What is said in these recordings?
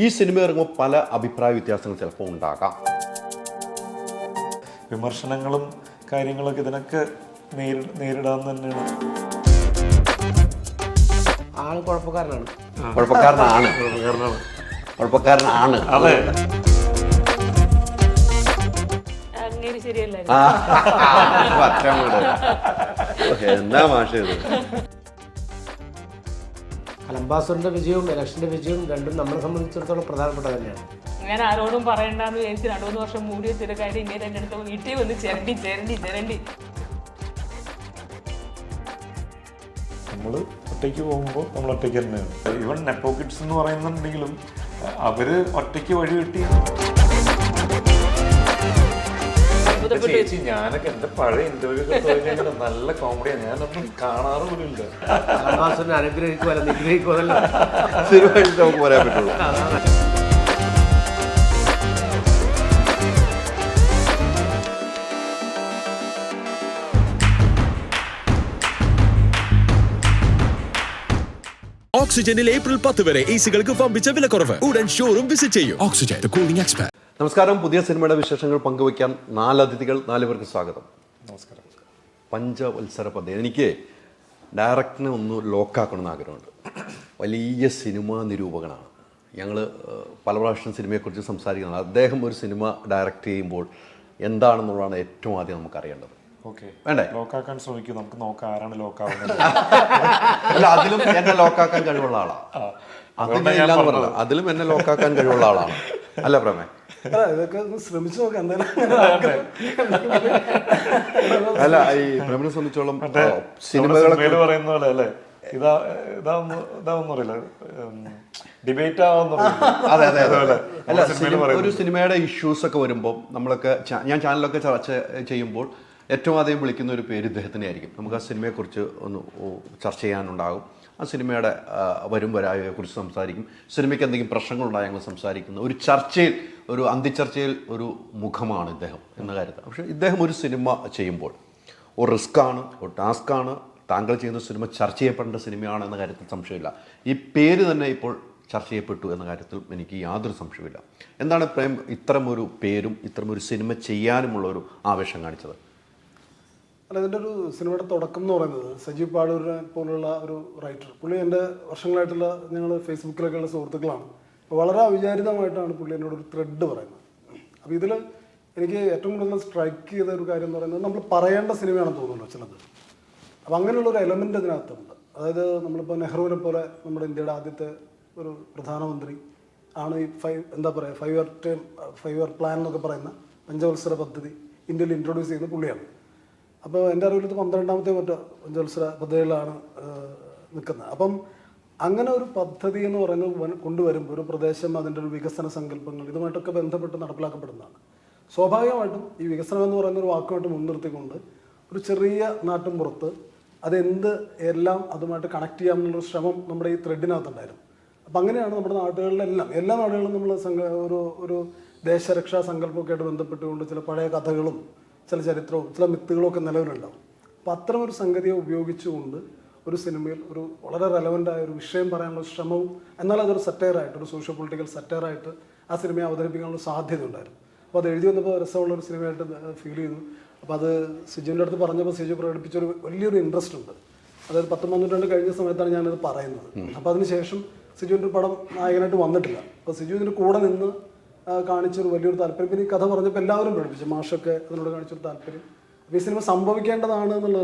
ഈ സിനിമ ഇറങ്ങുമ്പോൾ പല അഭിപ്രായ വ്യത്യാസങ്ങൾ ചിലപ്പോൾ ഉണ്ടാകാം. വിമർശനങ്ങളും കാര്യങ്ങളൊക്കെ ഇതിനൊക്കെ നേരിടാൻ തന്നെയാണ്. ആള് കുഴപ്പക്കാരനാണ്. അതെ, എന്താ മാഷ ഇത്? കലംബാസറിന്റെ വിജയവും ഇലക്ഷന്റെ വിജയവും രണ്ടും നമ്മളെ സംബന്ധിച്ചിടത്തോളം പ്രധാനപ്പെട്ട തന്നെയാണ്. ഞാൻ ആരോടും പറയണ്ടെന്ന് വിചാരിച്ച് 2-3 വർഷം മൂടി വെച്ചൊരു കാര്യം ഇങ്ങനെ എൻ്റെ അടുത്ത് വീട്ടിൽ വന്ന് ചിരണ്ടി നമ്മൾ ഒറ്റയ്ക്ക് പോകുമ്പോൾ നമ്മൾ ഒറ്റയ്ക്ക് തന്നെയാണ്. ഈവൻ നെപ്പോ കിഡ്സ് എന്ന് പറയുന്നുണ്ടെങ്കിലും അവര് ഒറ്റയ്ക്ക് വഴി കിട്ടി. ചേച്ചി, ഞാനൊക്കെ എന്റെ പഴയ ഇന്റർവ്യൂ ഒക്കെ നല്ല കോമഡിയാണ്. ഞാനൊന്നും കാണാറ് പോലും ഇല്ല. കലംബാസറിനെ അനുഗ്രഹിക്കുമല്ലോ നിഗ്രഹിക്കുമല്ലോ നമുക്ക് പറയാൻ പറ്റുള്ളൂ. ഓക്സിജനിൽ ഏപ്രിൽ 10 വരെ എസികൾക്ക് വമ്പിച്ച വിലക്കുറവ്. ഉടൻ ഷോറൂം വിസിറ്റ് ചെയ്യൂ. Oxygen, the cooling expert. നമസ്കാരം. പുതിയ സിനിമയുടെ വിശേഷങ്ങൾ പങ്കുവയ്ക്കാൻ 4 അതിഥികൾ, 4 പേർക്ക് സ്വാഗതം. നമസ്കാരം. പഞ്ചവത്സര പദ്ധതി. എനിക്ക് ഡയറക്ടറിനെ ഒന്ന് ലോക്കാക്കണമെന്ന് ആഗ്രഹമുണ്ട്. വലിയ സിനിമാ നിരൂപകനാണ്. ഞങ്ങൾ പല പ്രാവശ്യം സിനിമയെക്കുറിച്ച് സംസാരിക്കുന്നത്. അദ്ദേഹം ഒരു സിനിമ ഡയറക്റ്റ് ചെയ്യുമ്പോൾ എന്താണെന്നുള്ളതാണ് ഏറ്റവും ആദ്യം നമുക്കറിയേണ്ടത്. വേണ്ടേ? ലോക്കാക്കാൻ ശ്രമിക്കും. നമുക്ക് നോക്കാം ആരാണ് ലോക്കാവുന്നത്. അല്ല, അതിലും എന്നെ ലോക്കാക്കാൻ കഴിവുള്ള ആളാണ്. അതിലും എന്നെ ലോക്കാക്കാൻ കഴിവുള്ള ആളാണ്. അല്ല പ്രമേ? ഇതൊക്കെ ശ്രമിച്ചു നോക്കാം. അല്ല, ഈ പ്രേമിനെ സംബന്ധിച്ചോളം സിനിമകൾ പറയുന്ന പോലെ അല്ലേ, ഇതാവൊന്നും അറിയില്ല, ഡിബേറ്റ് അതെ അതെ അതെ. അല്ല, ഒരു സിനിമയുടെ ഇഷ്യൂസ് ഒക്കെ വരുമ്പോൾ നമ്മളൊക്കെ ഞാൻ ചാനലൊക്കെ ചർച്ച ചെയ്യുമ്പോൾ ഏറ്റവും ആദ്യം വിളിക്കുന്ന ഒരു പേര് ഇദ്ദേഹത്തിനെ ആയിരിക്കും. നമുക്ക് ആ സിനിമയെക്കുറിച്ച് ഒന്ന് ചർച്ച ചെയ്യാനുണ്ടാകും. ആ സിനിമയുടെ വരായെക്കുറിച്ച് സംസാരിക്കും. സിനിമയ്ക്ക് എന്തെങ്കിലും പ്രശ്നങ്ങളുണ്ടായി ഞങ്ങൾ സംസാരിക്കുന്ന ഒരു ചർച്ചയിൽ, ഒരു അന്തിച്ചർച്ചയിൽ ഒരു മുഖമാണ് ഇദ്ദേഹം എന്ന കാര്യത്തിൽ. പക്ഷേ ഇദ്ദേഹം ഒരു സിനിമ ചെയ്യുമ്പോൾ ഒരു റിസ്ക്കാണ്, ഒരു ടാസ്ക്കാണ്. താങ്കൾ ചെയ്യുന്ന സിനിമ ചർച്ച ചെയ്യപ്പെടേണ്ട സിനിമയാണ് എന്ന കാര്യത്തിൽ സംശയമില്ല. ഈ പേര് തന്നെ ഇപ്പോൾ ചർച്ച ചെയ്യപ്പെട്ടു എന്ന കാര്യത്തിൽ എനിക്ക് യാതൊരു സംശയമില്ല. എന്താണ് പ്രേം ഇത്തരമൊരു പേരും ഇത്തരമൊരു സിനിമ ചെയ്യാനുമുള്ള ഒരു ആവേശം കാണിച്ചത്? അല്ല, ഇതിൻ്റെ ഒരു സിനിമയുടെ തുടക്കം എന്ന് പറയുന്നത് സജീവ് പാടൂരിനെ പോലുള്ള ഒരു റൈറ്റർ, പുള്ളി എൻ്റെ വർഷങ്ങളായിട്ടുള്ള ഞങ്ങൾ ഫേസ്ബുക്കിലൊക്കെയുള്ള സുഹൃത്തുക്കളാണ്. അപ്പോൾ വളരെ അവിചാരിതമായിട്ടാണ് പുള്ളി എന്നോട് ഒരു ത്രെഡ് പറയുന്നത്. അപ്പോൾ ഇതിൽ എനിക്ക് ഏറ്റവും കൂടുതൽ സ്ട്രൈക്ക് ചെയ്ത ഒരു കാര്യം എന്ന് പറയുന്നത്, നമ്മൾ പറയേണ്ട സിനിമയാണെന്ന് തോന്നുന്നു ചിലത്. അപ്പോൾ അങ്ങനെയുള്ള ഒരു എലമെൻ്റ് ഇതിനകത്തുണ്ട്. അതായത് നമ്മളിപ്പോൾ നെഹ്റുവിനെ പോലെ നമ്മുടെ ഇന്ത്യയുടെ ആദ്യത്തെ ഒരു പ്രധാനമന്ത്രി ആണ് ഈ 5 ഇയർ പ്ലാൻ എന്നൊക്കെ പറയുന്ന പഞ്ചവത്സര പദ്ധതി ഇന്ത്യയിൽ ഇൻട്രൊഡ്യൂസ് ചെയ്യുന്ന പുള്ളിയാണ്. അപ്പോൾ എൻ്റെ അറിവിൽ 12ാമത്തെ മറ്റോ പഞ്ചവത്സര പദ്ധതികളാണ് നിൽക്കുന്നത്. അപ്പം അങ്ങനെ ഒരു പദ്ധതി എന്ന് പറയുന്നത് കൊണ്ടുവരുമ്പോൾ ഒരു പ്രദേശം അതിൻ്റെ ഒരു വികസന സങ്കല്പങ്ങൾ ഇതുമായിട്ടൊക്കെ ബന്ധപ്പെട്ട് നടപ്പിലാക്കപ്പെടുന്നതാണ്. സ്വാഭാവികമായിട്ടും ഈ വികസനം എന്ന് പറയുന്ന ഒരു വാക്കുമായിട്ട് മുൻനിർത്തിക്കൊണ്ട് ഒരു ചെറിയ നാട്ടും പുറത്ത് അതെന്ത് എല്ലാം അതുമായിട്ട് കണക്ട് ചെയ്യാമെന്നുള്ളൊരു ശ്രമം നമ്മുടെ ഈ ത്രെഡിനകത്തുണ്ടായിരുന്നു. അപ്പം അങ്ങനെയാണ് നമ്മുടെ നാടുകളിലെല്ലാം, എല്ലാ നാടുകളിലും നമ്മൾ ഒരു ദേശരക്ഷാ സങ്കല്പമൊക്കെ ആയിട്ട് ബന്ധപ്പെട്ടുകൊണ്ട് ചില പഴയ കഥകളും ചില ചരിത്രവും ചില മിത്തുകളും ഒക്കെ നിലവിലുണ്ടാവും. അപ്പോൾ അത്തരം ഒരു സംഗതിയെ ഉപയോഗിച്ചുകൊണ്ട് ഒരു സിനിമയിൽ ഒരു വളരെ റെലവൻ്റായ ഒരു വിഷയം പറയാനുള്ള ശ്രമവും, എന്നാൽ അതൊരു സറ്റയറായിട്ട്, ഒരു സോഷ്യോ പൊളിറ്റിക്കൽ സറ്റയറായിട്ട് ആ സിനിമയെ അവതരിപ്പിക്കാനുള്ള സാധ്യത ഉണ്ടായിരുന്നു. അപ്പോൾ അത് എഴുതി വന്നപ്പോൾ രസമുള്ളൊരു സിനിമയായിട്ട് ഫീൽ ചെയ്തു. അപ്പോൾ അത് സിജുവിൻ്റെ അടുത്ത് പറഞ്ഞപ്പോൾ സിജു പ്രകടിപ്പിച്ചൊരു വലിയൊരു ഇൻട്രസ്റ്റ് ഉണ്ട്. അതായത് 19 കഴിഞ്ഞ സമയത്താണ് ഞാനത് പറയുന്നത്. അപ്പോൾ അതിനുശേഷം സിജുവിൻ്റെ പടം നായകനായിട്ട് വന്നിട്ടില്ല. അപ്പോൾ സിജു ഇതിൻ്റെ കൂടെ നിന്ന് കാണിച്ചൊരു വലിയൊരു താല്പര്യം. പിന്നെ ഈ കഥ പറഞ്ഞപ്പോൾ എല്ലാവരും പഠിപ്പിച്ചു, മാഷൊക്കെ അതിനോട് കാണിച്ചൊരു താല്പര്യം. അപ്പോൾ ഈ സിനിമ സംഭവിക്കേണ്ടതാണ് എന്നുള്ള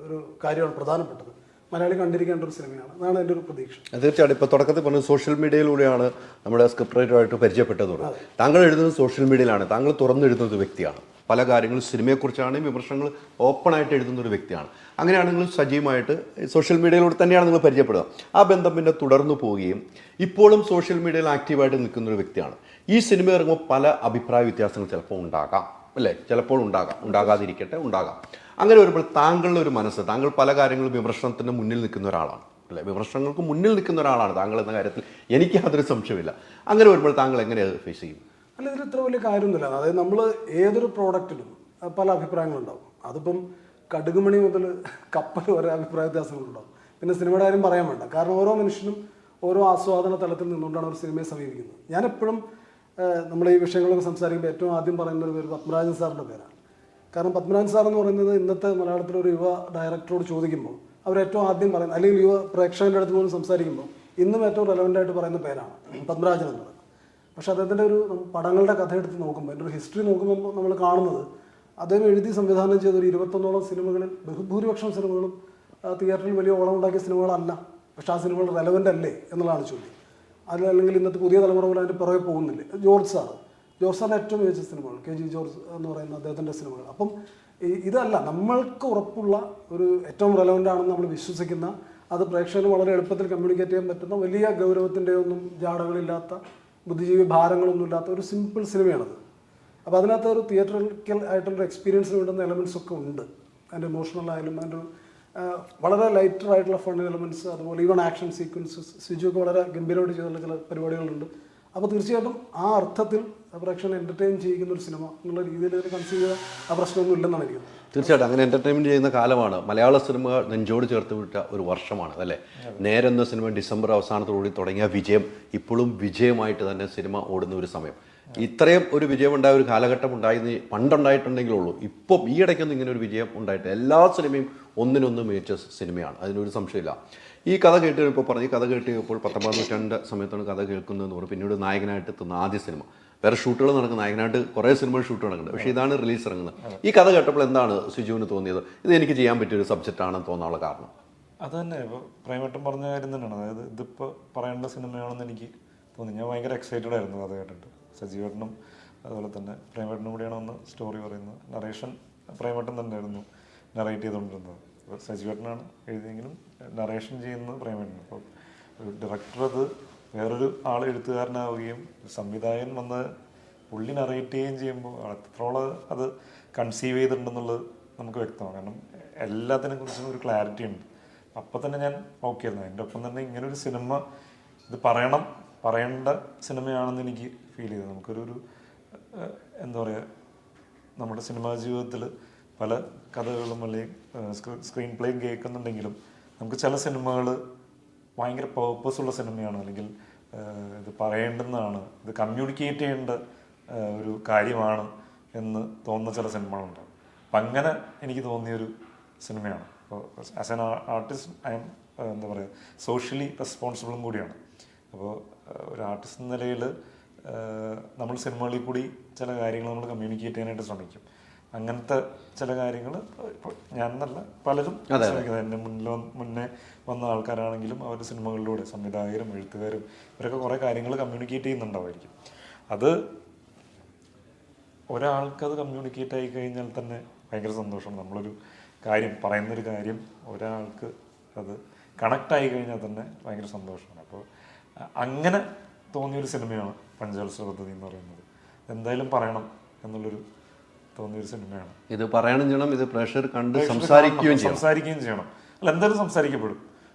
ഒരു കാര്യമാണ് പ്രധാനപ്പെട്ടത്. മലയാളി കണ്ടിരിക്കേണ്ട ഒരു സിനിമയാണ് എന്നാണ് എൻ്റെ ഒരു പ്രതീക്ഷ. തീർച്ചയായിട്ടും. ഇപ്പോൾ തുടക്കത്തിൽ പറഞ്ഞത് സോഷ്യൽ മീഡിയയിലൂടെയാണ് നമ്മുടെ സ്ക്രിപ്റ്റ് റൈറ്ററുമായിട്ട് പരിചയപ്പെട്ടത്. താങ്കൾ എഴുതുന്നത് സോഷ്യൽ മീഡിയയിലാണ്. താങ്കൾ തുറന്നെഴുതുന്ന ഒരു വ്യക്തിയാണ്. പല കാര്യങ്ങളും സിനിമയെക്കുറിച്ചാണ് വിമർശനങ്ങൾ ഓപ്പണായിട്ട് എഴുതുന്ന ഒരു വ്യക്തിയാണ്. അങ്ങനെയാണ് നിങ്ങൾ സജീവമായിട്ട് സോഷ്യൽ മീഡിയയിലൂടെ തന്നെയാണ് നിങ്ങൾ പരിചയപ്പെടുക. ആ ബന്ധം പിന്നെ തുടർന്നു പോവുകയും ഇപ്പോഴും സോഷ്യൽ മീഡിയയിൽ ആക്റ്റീവായിട്ട് നിൽക്കുന്ന ഒരു വ്യക്തിയാണ്. ഈ സിനിമ ഇറങ്ങുമ്പോൾ പല അഭിപ്രായ വ്യത്യാസങ്ങൾ ചിലപ്പോൾ ഉണ്ടാകാം, അല്ലേ? ചിലപ്പോൾ ഉണ്ടാകാതിരിക്കട്ടെ, ഉണ്ടാകാം. അങ്ങനെ വരുമ്പോൾ താങ്കളുടെ ഒരു മനസ്സ്, താങ്കൾ പല കാര്യങ്ങളും വിമർശനത്തിന് മുന്നിൽ നിൽക്കുന്ന ഒരാളാണ്, അല്ലേ? വിമർശനങ്ങൾക്ക് മുന്നിൽ നിൽക്കുന്ന ഒരാളാണ് താങ്കൾ എന്ന കാര്യത്തിൽ എനിക്ക് യാതൊരു സംശയമില്ല. അങ്ങനെ വരുമ്പോൾ താങ്കൾ എങ്ങനെ അത് ഫേസ് ചെയ്യും? അല്ല, ഇതിൽ ഇത്ര വലിയ കാര്യമൊന്നുമില്ല. അതായത് നമ്മൾ ഏതൊരു പ്രോഡക്റ്റിലും പല അഭിപ്രായങ്ങളുണ്ടാവും. അതിപ്പം കടുകുമണി മുതൽ കപ്പൽ വരെ അഭിപ്രായ വ്യത്യാസങ്ങളുണ്ടാവും. പിന്നെ സിനിമയുടെ കാര്യം പറയാൻ വേണ്ട. കാരണം ഓരോ മനുഷ്യനും ഓരോ ആസ്വാദന തലത്തിൽ നിന്നുകൊണ്ടാണ് ഒരു സിനിമയെ സമീപിക്കുന്നത്. ഞാനെപ്പോഴും നമ്മൾ ഈ വിഷയങ്ങളൊക്കെ സംസാരിക്കുമ്പോൾ ഏറ്റവും ആദ്യം പറയുന്ന ഒരു പേര് പത്മരാജൻ സാറിൻ്റെ പേരാണ്. കാരണം പത്മനാഭൻ സാർ എന്ന് പറയുന്നത് ഇന്നത്തെ മലയാളത്തിലെ ഒരു യുവ ഡയറക്ടറോട് ചോദിക്കുമ്പോൾ അവർ ഏറ്റവും ആദ്യം പറയുന്നത്, അല്ലെങ്കിൽ യുവ പ്രേക്ഷകൻ്റെ അടുത്ത് പോലും സംസാരിക്കുമ്പോൾ ഇന്നും ഏറ്റവും റെലവൻ്റ് ആയിട്ട് പറയുന്ന പേരാണ് പത്മരാജൻ എന്നുള്ളത്. പക്ഷേ അദ്ദേഹത്തിൻ്റെ ഒരു പടങ്ങളുടെ കഥ എടുത്ത് നോക്കുമ്പോൾ, എൻ്റെ ഒരു ഹിസ്റ്ററി നോക്കുമ്പോൾ നമ്മൾ കാണുന്നത് അദ്ദേഹം എഴുതി സംവിധാനം ചെയ്ത ഒരു 21ഓളം സിനിമകളിൽ ബഹുഭൂരിപക്ഷം സിനിമകളും തിയേറ്ററിൽ വലിയ ഓളം ഉണ്ടാക്കിയ സിനിമകളല്ല. പക്ഷേ ആ സിനിമകൾ റെലവൻ്റ് അല്ലേ എന്നുള്ളതാണ് ചോദ്യം. അല്ലെങ്കിൽ ഇന്നത്തെ പുതിയ തലമുറ പോലെ അതിൻ്റെ പുറകെ പോകുന്നില്ലേ. ജോർജ് സാറിൻ്റെ ഏറ്റവും മികച്ച സിനിമകൾ, KG ജോർജ് എന്ന് പറയുന്ന അദ്ദേഹത്തിൻ്റെ സിനിമകൾ. അപ്പം ഇതല്ല, നമ്മൾക്ക് ഉറപ്പുള്ള ഒരു ഏറ്റവും റെലവൻ്റ് ആണെന്ന് നമ്മൾ വിശ്വസിക്കുന്ന, അത് പ്രേക്ഷകന് വളരെ എളുപ്പത്തിൽ കമ്മ്യൂണിക്കേറ്റ് ചെയ്യാൻ പറ്റുന്ന, വലിയ ഗൗരവത്തിൻ്റെ ഒന്നും ജാടകളില്ലാത്ത, ബുദ്ധിജീവി ഭാരങ്ങളൊന്നും ഇല്ലാത്ത ഒരു സിമ്പിൾ സിനിമയാണത്. അപ്പോൾ അതിനകത്ത് ഒരു തിയേറ്ററിക്കൽ ആയിട്ടുള്ളൊരു എക്സ്പീരിയൻസിന് വേണ്ടുന്ന എലമെൻറ്റ്സ് ഒക്കെ ഉണ്ട്. അതിൻ്റെ ഇമോഷണൽ ആയാലും അതിൻ്റെ വളരെ ലൈറ്റർ ആയിട്ടുള്ള ഫൺ എലമെൻറ്റ്സ്, അതുപോലെ ഈവൺ ആക്ഷൻ സീക്വൻസസ് സിജുവൊക്കെ വളരെ ഗംഭീരമായിട്ട് ചെയ്തുള്ള ചില പരിപാടികളുണ്ട്. അപ്പോൾ തീർച്ചയായിട്ടും ആ അർത്ഥത്തിൽ പ്രേക്ഷകനെ എൻ്റർടൈൻ ചെയ്യുന്ന ഒരു സിനിമ എന്നുള്ള രീതിയിൽ കൺസീവ് ചെയ്ത ആ പ്രശ്നമൊന്നും ഇല്ലെന്നാണ് എനിക്ക് തോന്നുന്നത്. തീർച്ചയായിട്ടും അങ്ങനെ എൻ്റർടൈൻമെൻറ്റ് ചെയ്യുന്ന കാലമാണ്. മലയാള സിനിമ നെഞ്ചോട് ചേർത്ത് വിട്ട ഒരു വർഷമാണ് അല്ലേ. നേരെന്ന സിനിമ ഡിസംബർ അവസാനത്തോടുകൂടി തുടങ്ങിയ വിജയം ഇപ്പോഴും വിജയമായിട്ട് തന്നെ സിനിമ ഓടുന്ന ഒരു സമയം. ഇത്രയും ഒരു വിജയമുണ്ടായ ഒരു കാലഘട്ടം പണ്ടുണ്ടായിട്ടുണ്ടെങ്കിലുള്ളൂ. ഇപ്പം ഈ ഇടയ്ക്കൊന്നും ഇങ്ങനെ ഒരു വിജയം ഉണ്ടായിട്ട് എല്ലാ സിനിമയും ഒന്നിനൊന്ന് മികച്ച സിനിമയാണ്, അതിനൊരു സംശയമില്ല. ഈ കഥ കേട്ട് ഇപ്പോൾ പറഞ്ഞു, ഈ കഥ കേട്ട് ഇപ്പോൾ 19 നൂറ്റാണ്ട് സമയത്താണ് കഥ കേൾക്കുന്നതെന്ന് പറഞ്ഞു. പിന്നീട് നായകനായിട്ട് എത്തുന്ന ആദ്യ സിനിമ, വേറെ ഷൂട്ടുകൾ നടക്കുന്ന, നായകനായിട്ട് കുറേ സിനിമകൾ ഷൂട്ട് നടക്കുന്നുണ്ട്, പക്ഷേ ഇതാണ് റിലീസ് ഇറങ്ങുന്നത്. ഈ കഥ കേട്ടപ്പോൾ എന്താണ് സിജുവിന് തോന്നിയത്? ഇത് എനിക്ക് ചെയ്യാൻ പറ്റിയൊരു സബ്ജക്റ്റാണെന്ന് തോന്നാനുള്ള കാരണം? അത് തന്നെ ഇപ്പോൾ പ്രേമേട്ടൻ പറഞ്ഞ കാര്യം തന്നെയാണ്. അതായത് ഇതിപ്പോൾ പറയേണ്ട സിനിമയാണെന്ന് എനിക്ക് തോന്നി. ഞാൻ ഭയങ്കര എക്സൈറ്റഡ് ആയിരുന്നു കഥ കേട്ടിട്ട്. സജീവേട്ടനും അതുപോലെ തന്നെ പ്രേമേട്ടനും കൂടിയാണ് ഒന്ന് സ്റ്റോറി പറയുന്നത്. നറേഷൻ പ്രേമേട്ടൻ തന്നെയായിരുന്നു നറേറ്റ് ചെയ്തുകൊണ്ടിരുന്നത്. അപ്പോൾ സജീവേട്ടനാണ് എഴുതിയെങ്കിലും നറേഷൻ ചെയ്യുന്നത് പ്രേമേട്ടൻ. അപ്പോൾ ഒരു ഡയറക്ടർ അത് വേറൊരു ആൾ എഴുത്തുകാരനാവുകയും സംവിധായകൻ വന്ന് പുള്ളി നറേറ്റ് ചെയ്യുകയും ചെയ്യുമ്പോൾ എത്രത്തോളം അത് കൺസീവ് ചെയ്തിട്ടുണ്ടെന്നുള്ളത് നമുക്ക് വ്യക്തമാണ്. കാരണം എല്ലാത്തിനെ കുറിച്ചും ഒരു ക്ലാരിറ്റി ഉണ്ട്. അപ്പം തന്നെ ഞാൻ ഓക്കെ ആയിരുന്നു. എൻ്റെ ഒപ്പം തന്നെ ഇങ്ങനൊരു സിനിമ ഇത് പറയേണ്ട സിനിമയാണെന്ന് എനിക്ക് ഫീൽ ചെയ്തത്. നമുക്കൊരു എന്താ പറയുക, നമ്മുടെ സിനിമാ ജീവിതത്തിൽ പല കഥകളും അല്ലെങ്കിൽ സ്ക്രീൻ പ്ലേയും കേൾക്കുന്നുണ്ടെങ്കിലും നമുക്ക് ചില സിനിമകൾ ഭയങ്കര പേർപ്പസുള്ള സിനിമയാണ്, അല്ലെങ്കിൽ ഇത് പറയേണ്ടുന്നതാണ്, ഇത് കമ്മ്യൂണിക്കേറ്റ് ചെയ്യേണ്ട ഒരു കാര്യമാണ് എന്ന് തോന്നുന്ന ചില സിനിമകളുണ്ട്. അപ്പം അങ്ങനെ എനിക്ക് തോന്നിയൊരു സിനിമയാണ്. അപ്പോൾ as an artist I M എന്താ പറയുക, സോഷ്യലി റെസ്പോൺസിബിളും കൂടിയാണ്. അപ്പോൾ ഒരു ആർട്ടിസ്റ്റ് എന്ന നിലയിൽ നമ്മൾ സിനിമകളിൽ കൂടി ചില കാര്യങ്ങൾ നമ്മൾ കമ്മ്യൂണിക്കേറ്റ് ചെയ്യാനായിട്ട് ശ്രമിക്കും. അങ്ങനത്തെ ചില കാര്യങ്ങൾ ഞാൻ എന്നല്ല പലരും ശ്രമിക്കുന്നത്. എൻ്റെ മുന്നേ വന്ന ആൾക്കാരാണെങ്കിലും അവർ സിനിമകളിലൂടെ, സംവിധായകരും എഴുത്തുകാരും ഇവരൊക്കെ കുറേ കാര്യങ്ങൾ കമ്മ്യൂണിക്കേറ്റ് ചെയ്യുന്നുണ്ടാവുമായിരിക്കും. അത് ഒരാൾക്കത് കമ്മ്യൂണിക്കേറ്റ് ആയി കഴിഞ്ഞാൽ തന്നെ ഭയങ്കര സന്തോഷമാണ്. നമ്മളൊരു കാര്യം പറയുന്നൊരു കാര്യം ഒരാൾക്ക് അത് കണക്റ്റായി കഴിഞ്ഞാൽ തന്നെ ഭയങ്കര സന്തോഷമാണ്. അപ്പോൾ അങ്ങനെ തോന്നിയൊരു സിനിമയാണ് പഞ്ചവത്സര പദ്ധതി എന്ന് പറയുന്നത്. എന്തായാലും പറയണം എന്നുള്ളൊരു തോന്നിയൊരു സിനിമയാണ്. ഇത് പറയണം ചെയ്യണം, ഇത് പ്രേക്ഷകർ കണ്ട് സംസാരിക്കുകയും ചെയ്യണം. അല്ല, എന്തായാലും സംസാരിക്കപ്പെടും.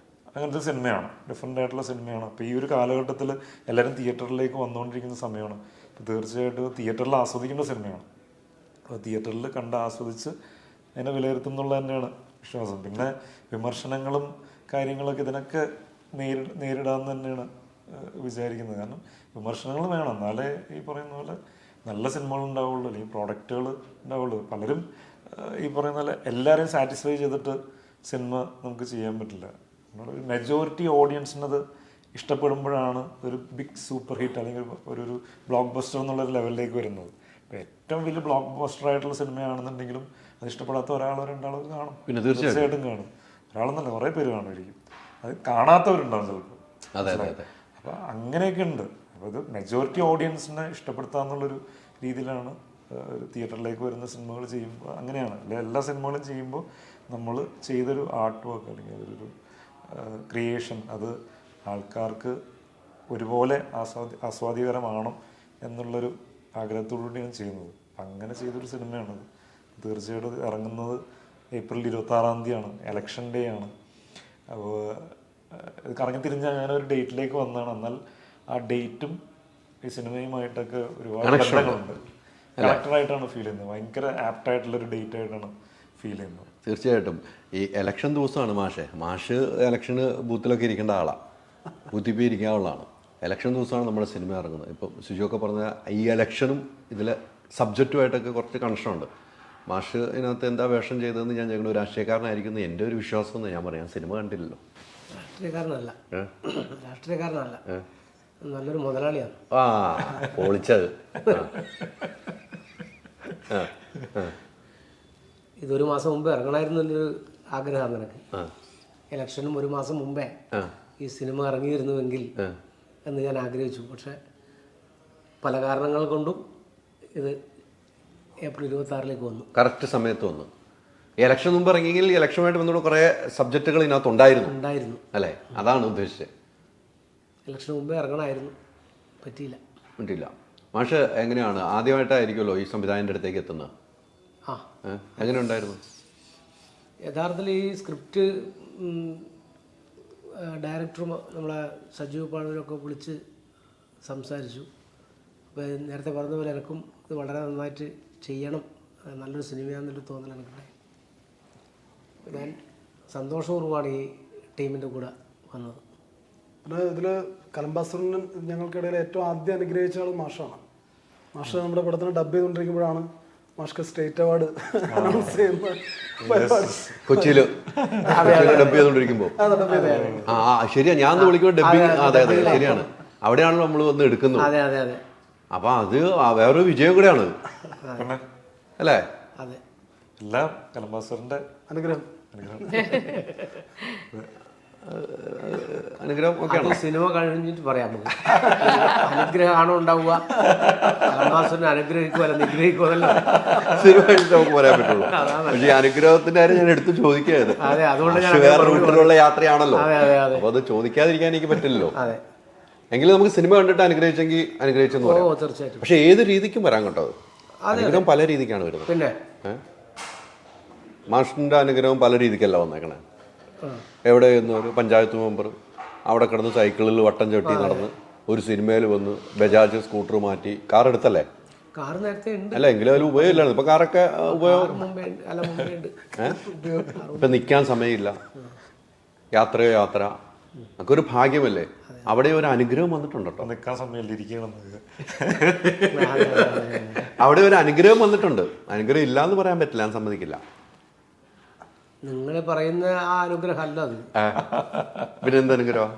അങ്ങനത്തെ സിനിമയാണ്, ഡിഫറെൻ്റ് ആയിട്ടുള്ള സിനിമയാണ്. അപ്പോൾ ഈ ഒരു കാലഘട്ടത്തിൽ എല്ലാവരും തിയേറ്ററിലേക്ക് വന്നുകൊണ്ടിരിക്കുന്ന സമയമാണ്. അപ്പോൾ തീർച്ചയായിട്ടും തിയേറ്ററിൽ ആസ്വദിക്കേണ്ട സിനിമയാണ്. അപ്പോൾ തിയേറ്ററിൽ കണ്ട് ആസ്വദിച്ച് അതിനെ വിലയിരുത്തുന്നുള്ള തന്നെയാണ് വിശ്വാസം. പിന്നെ വിമർശനങ്ങളും കാര്യങ്ങളൊക്കെ ഇതിനൊക്കെ നേരിടാമെന്ന് തന്നെയാണ് വിചാരിക്കുന്നത്. കാരണം വിമർശനങ്ങൾ വേണം, എന്നാലേ ഈ പറയുന്ന പോലെ നല്ല സിനിമകൾ ഉണ്ടാവുള്ളൂ, അല്ലെങ്കിൽ പ്രോഡക്റ്റുകൾ ഉണ്ടാവുള്ളൂ. പലരും ഈ പറയുന്ന പോലെ എല്ലാവരെയും സാറ്റിസ്ഫൈ ചെയ്തിട്ട് സിനിമ നമുക്ക് ചെയ്യാൻ പറ്റില്ല. ഒരു മെജോറിറ്റി ഓഡിയൻസിനത് ഇഷ്ടപ്പെടുമ്പോഴാണ് ഒരു ബിഗ് സൂപ്പർ ഹിറ്റ് അല്ലെങ്കിൽ ഒരു ബ്ലോക്ക് ബസ്റ്റർ എന്നുള്ളൊരു ലെവലിലേക്ക് വരുന്നത്. ഇപ്പോൾ ഏറ്റവും വലിയ ബ്ലോക്ക് ബസ്റ്റർ ആയിട്ടുള്ള സിനിമയാണെന്നുണ്ടെങ്കിലും അത് ഇഷ്ടപ്പെടാത്ത ഒരാളോ രണ്ടാളോ കാണും, പിന്നെ തീർച്ചയായിട്ടും കാണും. ഒരാളെന്നല്ല, കുറേ പേര് കാണുമായിരിക്കും. അത് കാണാത്തവരുണ്ടാവും ചിലപ്പോൾ. അപ്പോൾ അങ്ങനെയൊക്കെ ഉണ്ട്. അപ്പോൾ ഇത് മെജോറിറ്റി ഓഡിയൻസിനെ ഇഷ്ടപ്പെടുത്താന്നുള്ളൊരു രീതിയിലാണ് തിയേറ്ററിലേക്ക് വരുന്ന സിനിമകൾ ചെയ്യുമ്പോൾ. അങ്ങനെയാണ് എല്ലാ സിനിമകളും ചെയ്യുമ്പോൾ നമ്മൾ ചെയ്തൊരു ആർട്ട് വർക്ക് അല്ലെങ്കിൽ അതൊരു ക്രിയേഷൻ അത് ആൾക്കാർക്ക് ഒരുപോലെ ആസ്വാദ്യകരമാണോ എന്നുള്ളൊരു ആഗ്രഹത്തോടുകൂടിയാണ് ചെയ്യുന്നത്. അങ്ങനെ ചെയ്തൊരു സിനിമയാണത്. തീർച്ചയായിട്ടും ഇറങ്ങുന്നത് ഏപ്രിൽ 26-ാം തീയതിയാണ്, ഇലക്ഷൻ ഡേ ആണ്. അപ്പോൾ ഇത് കറങ്ങി തിരിഞ്ഞാൽ ഞാനൊരു ഡേറ്റിലേക്ക് വന്നതാണ്. എന്നാൽ ആ ഡേറ്റും ഈ സിനിമയുമായിട്ടൊക്കെ ഒരുപാട് ബന്ധങ്ങളുണ്ട്. കണക്റ്റഡായിട്ടാണ് ഫീൽ ചെയ്യുന്നത്. ഭയങ്കര ആപ്റ്റായിട്ടുള്ളൊരു ഡേറ്റ് ആയിട്ടാണ് ഫീൽ ചെയ്യുന്നത്. തീർച്ചയായിട്ടും ഈ ഇലക്ഷൻ ദിവസമാണ് മാഷ് ഇലക്ഷന് ബൂത്തിലൊക്കെ ഇരിക്കേണ്ട ആളാണ്. ബുദ്ധിപ്പിരിക്കാനുള്ളതാണ്. ഇലക്ഷൻ ദിവസമാണ് നമ്മുടെ സിനിമ ഇറങ്ങുന്നത്. ഇപ്പം സിജുവൊക്കെ പറഞ്ഞ ഈ ഇലക്ഷനും ഇതിൽ സബ്ജക്റ്റുമായിട്ടൊക്കെ കുറച്ച് കണക്ഷനുണ്ട്. മാഷ് ഇതിനകത്ത് എന്താ വേഷം ചെയ്തതെന്ന് ഞാൻ ഞങ്ങൾ രാഷ്ട്രീയക്കാരനായിരിക്കുന്നു എൻ്റെ ഒരു വിശ്വാസം എന്ന് ഞാൻ പറയാം. സിനിമ കണ്ടില്ലല്ലോ. രാഷ്ട്രീയക്കാരനല്ല, നല്ലൊരു മുതലാളിയാണ്. ആ പൊളിച്ചത്. ഇതൊരു മാസം മുമ്പ് ഇറങ്ങണമായിരുന്നു എന്നൊരു ആഗ്രഹമാണ് നിനക്ക്. ഇലക്ഷനും ഒരു മാസം മുമ്പേ ഈ സിനിമ ഇറങ്ങിയിരുന്നുവെങ്കിൽ എന്ന് ഞാൻ ആഗ്രഹിച്ചു. പക്ഷെ പല കാരണങ്ങൾ കൊണ്ടും ഇത് ഏപ്രിൽ 26 വന്നു. കറക്റ്റ് സമയത്ത് വന്നു. ഇലക്ഷൻ മുമ്പ് ഇറങ്ങിയെങ്കിൽ ഇലക്ഷനുമായിട്ട് ബന്ധപ്പെട്ട കുറേ സബ്ജക്റ്റുകൾ ഇതിനകത്ത് ഉണ്ടായിരുന്നു അല്ലേ? അതാണ് ഉദ്ദേശിച്ചത്. ഇലക്ഷന് മുമ്പേ ഇറങ്ങണമായിരുന്നു, പറ്റിയില്ല. മാഷ് എങ്ങനെയാണ് ആദ്യമായിട്ടായിരിക്കുമല്ലോ ഈ സംവിധായകൻ്റെ അടുത്തേക്ക് എത്തുന്നത്? എങ്ങനെ ഉണ്ടായിരുന്നു? യഥാർത്ഥത്തിൽ ഈ സ്ക്രിപ്റ്റ് ഡയറക്ടറും നമ്മളെ സജീവ് പാടൂരൊക്കെ വിളിച്ച് സംസാരിച്ചു. അപ്പോൾ നേരത്തെ പറഞ്ഞ പോലെ എനിക്കും ഇത് വളരെ നന്നായിട്ട് ചെയ്യണം, നല്ലൊരു സിനിമയാണെന്നൊരു തോന്നൽ എനിക്കുണ്ടായി. ഞാൻ സന്തോഷപൂർവ്വമാണ് ഈ ടീമിൻ്റെ കൂടെ വന്നത്. പിന്നെ ഇതിൽ കലംബാസുരൻ ഞങ്ങൾക്കിടയിൽ ഏറ്റവും ആദ്യം അനുഗ്രഹിച്ച ആൾ മാഷാണ്. മാഷ് നമ്മുടെ പടത്തിന് ഡബ് ചെയ്തുകൊണ്ടിരിക്കുമ്പോഴാണ് മാഷ്ക്ക് സ്റ്റേറ്റ് അവാർഡ് അനൗൺസ് ചെയ്യുന്നത്. കൊച്ചിയിൽ ഡബ് ചെയ്തുകൊണ്ടിരിക്കുമ്പോൾ ശരിയാ, ഞാൻ വിളിക്കുമ്പോൾ ഡബിങ്. അതെ ശരിയാണ്, അവിടെയാണല്ലോ നമ്മൾ വന്ന് എടുക്കുന്നത്. അതെ. അപ്പൊ അത് വേറൊരു വിജയം കൂടെയാണ് അല്ലേ? അതെ, എല്ലാം കലംബാസുരന്റെ അനുഗ്രഹം. അനുഗ്രഹം ഒക്കെയാണ്. സിനിമ കഴിഞ്ഞിട്ട് പറയാം നമുക്ക്. അനുഗ്രഹമാണോ ഉണ്ടാവുക, കലംബാസുരനെ അനുഗ്രഹിക്കുമല്ലോ നിഗ്രഹിക്കുമല്ലോ, സിനിമ കഴിഞ്ഞിട്ട് നമുക്ക് പറയാൻ പറ്റുള്ളൂ. പക്ഷേ ഈ അനുഗ്രഹത്തിന്റെ കാര്യം ഞാൻ എടുത്ത് ചോദിക്കായത്. വേറെ റൂട്ടിലുള്ള യാത്രയാണല്ലോ, അപ്പൊ അത് ചോദിക്കാതിരിക്കാൻ എനിക്ക് പറ്റില്ലല്ലോ. എങ്കിലും നമുക്ക് സിനിമ കണ്ടിട്ട് അനുഗ്രഹിച്ചെങ്കിൽ അനുഗ്രഹിച്ചെന്ന് പറയാം. തീർച്ചയായിട്ടും. പക്ഷെ ഏത് രീതിക്കും വരാൻ കേട്ടോ. അനുഗ്രഹം പല രീതിക്കാണ് വരുന്നത്. പിന്നെ മാഷിന്റെ അനുഗ്രഹം പല രീതിക്കല്ല വന്നേക്കണേ. എവിടെ നിന്ന് ഒരു പഞ്ചായത്ത് മെമ്പർ അവിടെ കിടന്ന് സൈക്കിളിൽ വട്ടം ചവിട്ടി നടന്ന് ഒരു സിനിമയിൽ വന്ന് ബജാജ് സ്കൂട്ടർ മാറ്റി കാർ എടുത്തല്ലേ? കാർ നേരത്തെ ഉണ്ട് അല്ല, എങ്കിലും അതിൽ ഉപയോഗമില്ലായിരുന്നു. ഇപ്പൊ കാറൊക്കെ ഉപയോഗം. ഇപ്പൊ നിൽക്കാൻ സമയമില്ല, യാത്രയോ യാത്ര. അതൊക്കെ ഒരു ഭാഗ്യമല്ലേ? അവിടെ ഒരു അനുഗ്രഹം വന്നിട്ടുണ്ട് കേട്ടോ. നിൽക്കാൻ സമയമില്ല, ഇരിക്കണം. അവിടെ ഒരു അനുഗ്രഹം വന്നിട്ടുണ്ട്. അനുഗ്രഹം ഇല്ല എന്ന് പറയാൻ പറ്റില്ല, ഞാൻ സമ്മതിക്കില്ല. നിങ്ങൾ പറയുന്ന ആ അനുഗ്രഹം അല്ല അത്. പിന്നെ എന്ത് അനുഗ്രഹം?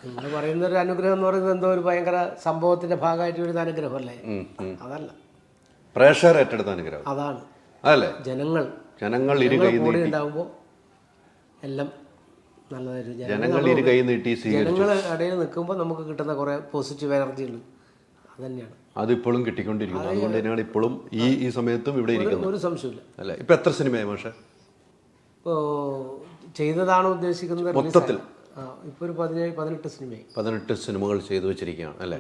നിങ്ങൾ പറയുന്ന ഒരു അനുഗ്രഹം എന്ന് പറയുന്നത് എന്തോ ഒരു ഭയങ്കര സംഭവത്തിന്റെ ഭാഗമായിട്ട് വരുന്ന അനുഗ്രഹമല്ലേ? അതല്ല, പ്രേക്ഷകർ ഏറ്റെടുത്ത അനുഗ്രഹം അതാണ്. അതല്ലേ? ജനങ്ങൾ കൂടി ഉണ്ടാവുമ്പോൾ എല്ലാം നല്ലതായിട്ട് ജനങ്ങൾ ഇരു കൈ നീട്ടി ജനങ്ങൾ ഇടയിൽ നിൽക്കുമ്പോൾ നമുക്ക് കിട്ടുന്ന കുറെ പോസിറ്റീവ് എനർജി ഉണ്ട്. അത് തന്നെയാണ്, അതിപ്പോഴും കിട്ടിക്കൊണ്ടിരിക്കുന്നു. അതുകൊണ്ട് തന്നെയാണ് ഇപ്പോഴും ഈ സമയത്തും ഇവിടെ ഇരിക്കുന്നത്. ഒരു സംശയമില്ല. അല്ലേ? ഇപ്പൊ എത്ര സിനിമയായി മാഷെ? ഇപ്പോൾ ചെയ്തതാണോ ഉദ്ദേശിക്കുന്നത് മൊത്തത്തിൽ? ഇപ്പോൾ ഒരു 17-18 സിനിമയായി. 18 സിനിമകൾ ചെയ്തു വെച്ചിരിക്കുകയാണ് അല്ലേ?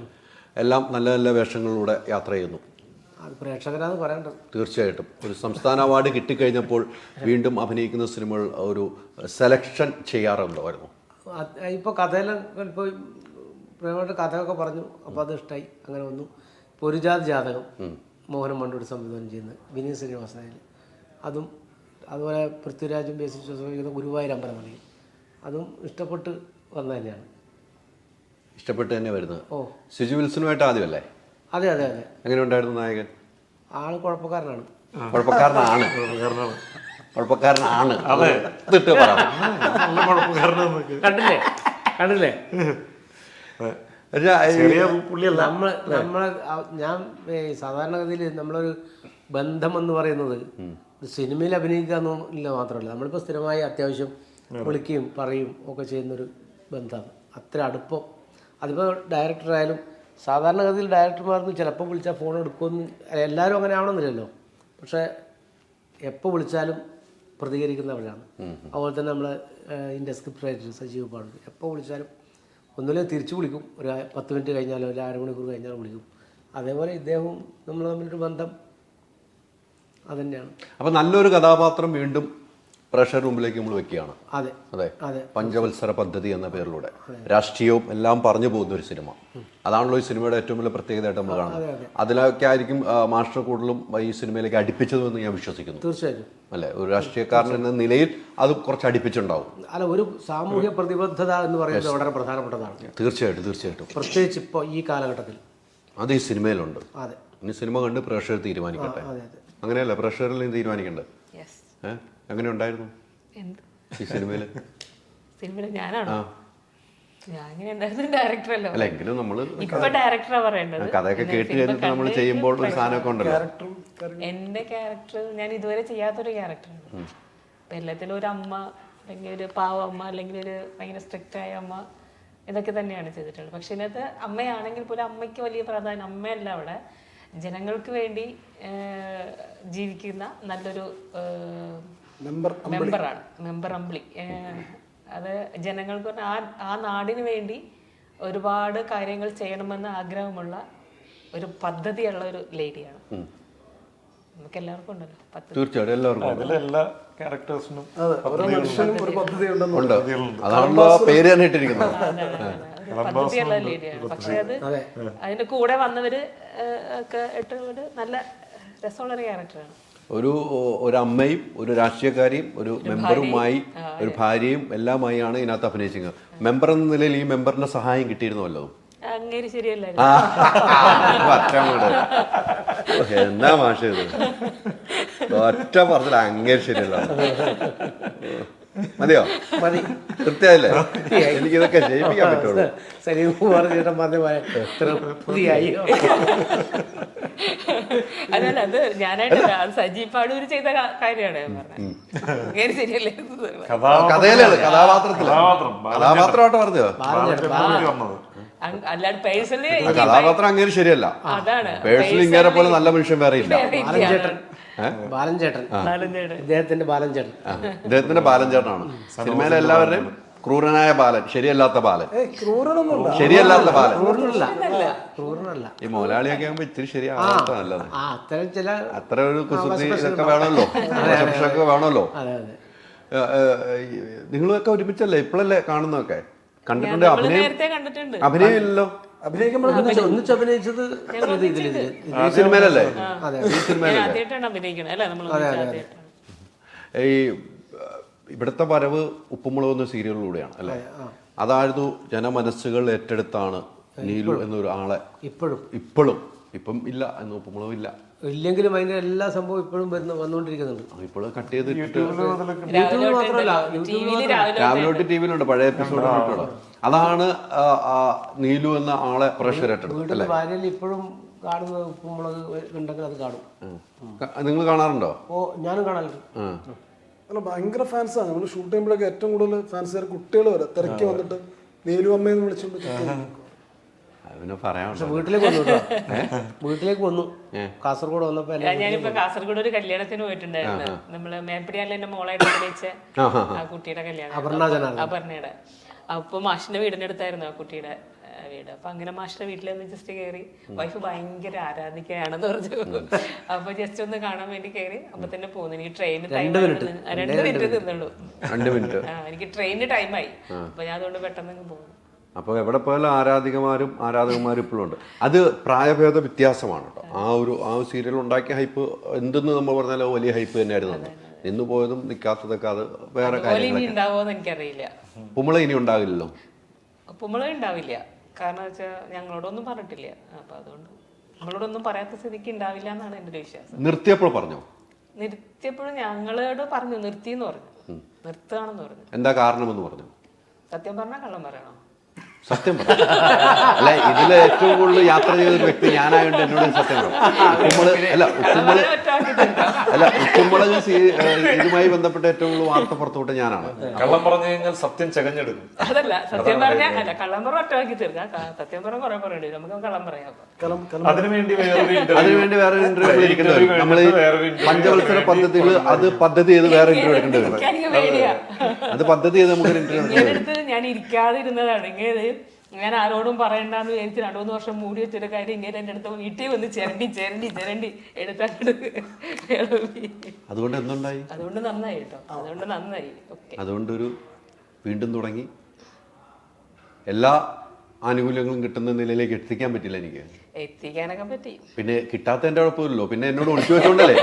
എല്ലാം നല്ല നല്ല വേഷങ്ങളിലൂടെ യാത്ര ചെയ്യുന്നു. അത് പ്രേക്ഷകരാണ് പറയേണ്ടത്. തീർച്ചയായിട്ടും. ഒരു സംസ്ഥാന അവാർഡ് കിട്ടിക്കഴിഞ്ഞപ്പോൾ വീണ്ടും അഭിനയിക്കുന്ന സിനിമകൾ ഒരു സെലക്ഷൻ ചെയ്യാറുണ്ടായിരുന്നു. ഇപ്പോൾ കഥയെല്ലാം ഇപ്പോൾ പ്രേമയുടെ കഥയൊക്കെ പറഞ്ഞു, അപ്പോൾ അത് ഇഷ്ടമായി, അങ്ങനെ വന്നു. ഇപ്പോൾ ഒരു ജാതകം മോഹനം മണ്ടൂർ സംവിധാനം ചെയ്യുന്നത് വിനീത് ശ്രീനിവാസനായാലും, അതും അതുപോലെ പൃഥ്വിരാജും ബേസിൽ ജോസഫിക്കുന്ന ഗുരുവായൂർ അമ്പലമണി, അതും ഇഷ്ടപ്പെട്ട് വന്നത് തന്നെയാണ്. ഇഷ്ടപ്പെട്ട് തന്നെ വരുന്നത്. സിജു വിൽസനുമായിട്ട് ആദ്യമല്ലേ? അതെ. എങ്ങനെ ഉണ്ടായിരുന്നു നായകൻ? ആള് കുഴപ്പക്കാരനാണ്. കുഴപ്പക്കാരനാണ്. കണ്ടില്ലേ? ഞാൻ സാധാരണഗതിയിൽ നമ്മളൊരു ബന്ധം എന്ന് പറയുന്നത് സിനിമയിൽ അഭിനയിക്കാന്നില്ല മാത്രമല്ല, നമ്മളിപ്പോൾ സ്ഥിരമായി അത്യാവശ്യം വിളിക്കുകയും പറയും ഒക്കെ ചെയ്യുന്നൊരു ബന്ധമാണ്. അത്ര അടുപ്പം. അതിപ്പോൾ ഡയറക്ടറായാലും സാധാരണഗതിയിൽ ഡയറക്ടർമാർന്ന് ചിലപ്പോൾ വിളിച്ചാൽ ഫോൺ എടുക്കുമെന്ന് എല്ലാവരും അങ്ങനെ ആവണമെന്നില്ലല്ലോ. പക്ഷേ എപ്പോൾ വിളിച്ചാലും പ്രതികരിക്കുന്നവരാണ്. അതുപോലെ തന്നെ നമ്മളെ ഇതിൻ്റെ സ്ക്രിപ്റ്റ് റൈറ്റർ സജീവ് പാടൂർ എപ്പോൾ വിളിച്ചാലും ഒന്നുമില്ലെങ്കിൽ തിരിച്ചു വിളിക്കും. ഒരു 10 മിനിറ്റ് കഴിഞ്ഞാലോ ഒരു അരമണിക്കൂർ കഴിഞ്ഞാലോ വിളിക്കും. അതേപോലെ ഇദ്ദേഹവും നമ്മൾ തമ്മിലൊരു ബന്ധം അതുതന്നെയാണ്. അപ്പം നല്ലൊരു കഥാപാത്രം വീണ്ടും പ്രേക്ഷകരുടെ മുമ്പിലേക്ക് നമ്മൾ വെക്കുകയാണ്. അതെ അതെ, അതെ. പഞ്ചവത്സര പദ്ധതി എന്ന പേരിലൂടെ രാഷ്ട്രീയവും എല്ലാം പറഞ്ഞു പോകുന്ന ഒരു സിനിമ. അതാണല്ലോ ഈ സിനിമയുടെ ഏറ്റവും വലിയ പ്രത്യേകതയായിട്ട് നമ്മൾ കാണുന്നത്. അതിലൊക്കെ ആയിരിക്കും മാസ്റ്റർ കൂടുതലും ഈ സിനിമയിലേക്ക് അടുപ്പിച്ചതെന്ന് ഞാൻ വിശ്വസിക്കുന്നു. തീർച്ചയായും അല്ലെ, ഒരു രാഷ്ട്രീയക്കാരൻ എന്ന നിലയിൽ അത് കുറച്ച് അടുപ്പിച്ചുണ്ടാവും. അല്ല, ഒരു സാമൂഹ്യ പ്രതിബദ്ധത എന്ന് പറയുന്നത് വളരെ പ്രധാനപ്പെട്ടതാണ്. തീർച്ചയായിട്ടും പ്രത്യേകിച്ച് ഇപ്പോൾ ഈ കാലഘട്ടത്തിൽ അത് ഈ സിനിമയിലുണ്ട്. അതെ, ഇനി സിനിമ കണ്ട് പ്രേക്ഷകർ തീരുമാനിക്കട്ടെ. അതെ അതെ. അങ്ങനെയല്ല, പ്രേക്ഷകരിൽ തീരുമാനിക്കണ്ടേ? യെസ്. എങ്ങനെ ഉണ്ടായിരുന്നു എന്ത് ഈ സിനിമയില്? സിനിമയില് ഞാനാണോ? ഞാൻ ഇങ്ങനെ ഉണ്ടായിരുന്നു ഡയറക്ടറല്ലോ. അല്ല, എങ്കിലും നമ്മള് ഇപ്പൊ ഡയറക്ടറാ പറയേണ്ടത്. കഥയൊക്കെ കേട്ട് കഴിഞ്ഞിട്ട് നമ്മൾ ചെയ്യുമ്പോൾ ഒരു സാധനമൊക്കെ ഉണ്ടല്ലോ. എന്റെ ക്യാരക്ടർ ഞാൻ ഇതുവരെ ചെയ്യാത്തൊരു ക്യാരക്ടറാണ്. ഇപ്പൊ എല്ലാത്തിലും ഒരു അമ്മ, അല്ലെങ്കിൽ ഒരു പാവ അമ്മ, അല്ലെങ്കിൽ ഒരു ഭയങ്കര സ്ട്രിക്റ്റ് ആയ അമ്മ, ഇതൊക്കെ തന്നെയാണ് ചെയ്തിട്ടുള്ളത്. പക്ഷെ ഇതിനകത്ത് അമ്മയാണെങ്കിൽ പോലും അമ്മയ്ക്ക് വലിയ പ്രാധാന്യം, അമ്മയല്ല അവിടെ ജനങ്ങൾക്ക് വേണ്ടി ജീവിക്കുന്ന നല്ലൊരു മെമ്പറാണ്, മെമ്പർ അമ്പിളി. അത് ജനങ്ങൾക്ക് ആ നാടിന് വേണ്ടി ഒരുപാട് കാര്യങ്ങൾ ചെയ്യണമെന്ന് ആഗ്രഹമുള്ള ഒരു പദ്ധതിയുള്ള ഒരു ലേഡിയാണ്. നമുക്ക് എല്ലാവർക്കും ഉണ്ടല്ലോ പദ്ധതി. തീർച്ചയായിട്ടും എല്ലാവർക്കും എല്ലാ ക്യാരക്ടേഴ്സിനും ഒരു പദ്ധതി ഉണ്ടെന്ന് ഉണ്ട്. അതാണല്ലോ പേര് തന്നെ ഇട്ടിരിക്കുന്നത്. പദ്ധതിയുള്ള ലേഡിയാണ്. പക്ഷെ അത് അതിന്റെ കൂടെ വന്നവര് ഒക്കെ ഇട്ട് നല്ല രസമുള്ളൊരു ക്യാരക്ടറാണ്. ഒരു അമ്മയും ഒരു രാഷ്ട്രീയക്കാരിയും ഒരു മെമ്പറുമായി ഒരു ഭാര്യയും എല്ലാമായാണ് ഇതിനകത്ത് അഭിനയിച്ചത്. മെമ്പർ എന്ന നിലയിൽ ഈ മെമ്പറിന്റെ സഹായം കിട്ടിയിരുന്നല്ലോ. അങ്ങേര് ശരിയല്ല. എന്നാ മാഷ ഇത് ഒറ്റ പറഞ്ഞില്ല, അങ്ങേര് ശരിയല്ല. മതിയോ? മതി, കൃത്യമായില്ലേ? എനിക്കിതൊക്കെ ചെയ്യിപ്പിക്കാൻ പറ്റുള്ളൂ. സലീംകുമാർ ചേട്ടൻ പറഞ്ഞ തൃപ്തിയായി. അതല്ല, അത് ഞാനായിട്ടല്ല, അത് സജീവ് പാടൂര് ചെയ്ത കാര്യമാണ് ഞാൻ പറഞ്ഞത്. ശരിയല്ലേ? കഥയിലാണ്, കഥാപാത്രമായിട്ട് പറഞ്ഞോ? അല്ലാണ്ട് പേഴ്സണലി കഥാപാത്രം അങ്ങനെ ശരിയല്ല. അതാണ് പേഴ്സണലി ഇങ്ങനെ പോലെ നല്ല മനുഷ്യൻ വേറെ ഇല്ല. ബാലൻ ചേട്ടൻ, ഇദ്ദേഹത്തിന്റെ ബാലൻ ചേട്ടൻ, ഇദ്ദേഹത്തിന്റെ ബാലൻ ചേട്ടനാണ് സിനിമയിലെ എല്ലാവരുടെയും ക്രൂരനായ ബാലൻ, ശരിയല്ലാത്ത ബാലൻ, ശരിയല്ലാത്ത ബാലൻ. ക്രൂരനല്ല. ഈ മോലാളിയൊക്കെ ആകുമ്പോ ഇത്തിരി ശരിയാവാത്ത നല്ലത്. അത്തരം ചില അത്ര ഒരു കുസൃതി ഇതൊക്കെ വേണമല്ലോ, ഒക്കെ വേണമല്ലോ. നിങ്ങളൊക്കെ ഒരുമിച്ചല്ലേ ഇപ്പോഴല്ലേ കാണുന്നതൊക്കെ? കണ്ടിട്ടുണ്ട്? അഭിനയം ഇല്ലല്ലോ. ഒന്നിച്ച് അഭിനയിച്ചത് ഈ സിനിമയിലല്ലേ? ഈ സിനിമയിലല്ലേ? ഈ ഇവിടുത്തെ വരവ് ഉപ്പുമുളക് എന്ന സീരിയലിലൂടെയാണ് അല്ലേ? അതായിരുന്നു ജനമനസ്സുകൾ ഏറ്റെടുത്താണ് നീലു എന്നൊരു ആളെ. ഇപ്പോഴും ഇല്ല എന്ന് ഉപ്പുമുളക് ഇല്ലെങ്കിലും അതിന്റെ എല്ലാ സംഭവം ഇപ്പോഴും വന്നുകൊണ്ടിരിക്കുന്നുണ്ട്. ഇപ്പോഴും കട്ട് ചെയ്ത് യൂട്യൂബിൽ മാത്രമല്ല, രാവിലെ തൊട്ട് ടിവിയിലുണ്ട് പഴയ എപ്പിസോഡ്. അതാണ് നീലു എന്ന ആളെ പ്രഷർ ഏറ്റെടുത്തത് അല്ലേ? ഭാര്യയിൽ ഇപ്പോഴും കാണുന്ന ഉപ്പുമുളക് ഉണ്ടെങ്കിൽ അത് കാണും. നിങ്ങൾ കാണാറുണ്ടോ? ഞാനും കാണാറുണ്ട്. അല്ല, ഭയങ്കര ഫാൻസാണ്. നമ്മൾ ഷൂട്ട് ചെയ്യുമ്പോഴൊക്കെ ഏറ്റവും കൂടുതൽ ഫാൻസുകാർ കുട്ടികൾ വരെ തിരക്കി വന്നിട്ട് നീലു അമ്മയെന്ന് വിളിച്ചുകൊണ്ട് വീട്ടിലേക്ക് വന്നു. കാസർഗോഡ് വന്നപ്പോ ഞാനിപ്പോ കാസർഗോഡ് ഒരു കല്യാണത്തിന് പോയിട്ടുണ്ടായിരുന്നു. നമ്മള് മേപ്പടിയാലിൽ എന്റെ മോളായിട്ട് അഭിനയിച്ച ആ കുട്ടിയുടെ കല്യാണം, അപർണയുടെ. അപ്പൊ മാഷിന്റെ വീടിന്റെ അടുത്തായിരുന്നു ആ കുട്ടിയുടെ വീട്. അപ്പൊ അങ്ങനെ മാഷിന്റെ വീട്ടിലൊന്ന് ജസ്റ്റ് കയറി, വൈഫ് ഭയങ്കര ആരാധിക്കുകയാണെന്ന് പറഞ്ഞു. അപ്പൊ ജസ്റ്റ് ഒന്ന് കാണാൻ വേണ്ടി കയറി. അപ്പൊ തന്നെ പോകുന്നു. എനിക്ക് ട്രെയിന് ടൈം 2 മിനിറ്റ് നിന്നുള്ളൂ. എനിക്ക് ട്രെയിനിന് ടൈമായി. അപ്പൊ ഞാൻ അതുകൊണ്ട് പെട്ടെന്ന് പോകുന്നു. അപ്പോൾ എവിടെ പോയാലും ആരാധകന്മാരും ഇപ്പോഴും ഉണ്ട്. അത് പ്രായഭേദ വ്യത്യാസമാണ് കേട്ടോ. ആ ഒരു സീരിയൽ ഉണ്ടാക്കിയ ഹൈപ്പ് എന്തെന്ന് നമ്മൾ പറഞ്ഞാൽ വലിയ ഹൈപ്പ് തന്നെയായിരുന്നു. നിന്ന് പോയതും നിൽക്കാത്തതൊക്കെ അത് വേറെ കാര്യങ്ങളൊക്കെ. എനിക്കറിയില്ല. ഉപ്പുമുളക് ഇനി ഉണ്ടാവില്ലല്ലോ. ഉപ്പുമുളക് ഉണ്ടാവില്ല. കാരണം വെച്ചാൽ ഞങ്ങളോടൊന്നും പറഞ്ഞിട്ടില്ല. അപ്പൊ അതുകൊണ്ട് നമ്മളോടൊന്നും പറയാത്ത സ്ഥിതിക്ക് ഉണ്ടാവില്ല എന്നാണ് എൻ്റെ ഒരു വിശ്വാസം. നിർത്തിയപ്പോൾ പറഞ്ഞോ? നിർത്തിയപ്പോഴും ഞങ്ങളോട് പറഞ്ഞു, നിർത്തിയെന്ന് പറഞ്ഞു, നിർത്തുകയാണെന്ന് പറഞ്ഞു. എന്താ കാരണമെന്ന് പറഞ്ഞു? സത്യം പറഞ്ഞാൽ കള്ളം പറയണോ? സത്യം പറഞ്ഞു. അല്ല, ഇതിൽ ഏറ്റവും കൂടുതൽ യാത്ര ചെയ്ത ഒരു വ്യക്തി ഞാനായോണ്ട് എന്നോട് സത്യം പറഞ്ഞു. ഉപ്പുമുളക് ഇതുമായി ബന്ധപ്പെട്ട ഏറ്റവും കൂടുതൽ വാർത്ത പുറത്തുവിട്ട ഞാനാണ്. കള്ളം പറഞ്ഞു കഴിഞ്ഞാൽ സത്യം ചകഞ്ഞെടുക്കും. അതല്ല, സത്യം പറഞ്ഞാൽ അല്ല, കള്ളം പറഞ്ഞ ഒറ്റവാക്കി തീർക്കാം. സത്യം പറഞ്ഞ കുറെ പറയണ്ടേ, നമുക്ക് കള്ളം പറയാം. അതിനുവേണ്ടി വേറെ ഇന്റർവ്യൂ എടുക്കേണ്ടി വരും. നമ്മൾ പഞ്ചവത്സര പദ്ധതികൾ പദ്ധതി ചെയ്ത് വേറെ ഇന്റർവ്യൂ എടുക്കേണ്ടി വരും. അത് പദ്ധതി ചെയ്ത് നമുക്ക് ഇന്റർവ്യൂ ഞാൻ ഇരിക്കാതിരുന്നതാണ്. ഇങ്ങനെ ഞാൻ ആരോടും പറയണ്ടെന്ന് വിചാരിച്ച് 2-3 വർഷം മൂടി വെച്ചൊരു കാര്യം ഇങ്ങനെ എൻ്റെ അടുത്ത് വീട്ടിൽ വന്ന് ചിരണ്ടി എടുത്താണ്ട് അതുകൊണ്ട് എന്തുണ്ടായി? അതുകൊണ്ട് നന്നായി കേട്ടോ, അതുകൊണ്ട് നന്നായി. ഓക്കെ, അതുകൊണ്ടൊരു വീണ്ടും തുടങ്ങി എല്ലാ ആനുകൂല്യങ്ങളും കിട്ടുന്ന നിലയിലേക്ക് എത്തിക്കാൻ പറ്റില്ല എനിക്ക്. എത്തിക്കാനൊക്കെ പറ്റി. പിന്നെ കിട്ടാത്തതിന്റെ കുഴപ്പമില്ലല്ലോ, പിന്നെ എന്നോട് ഒളിച്ചു വെച്ചോണ്ടല്ലേ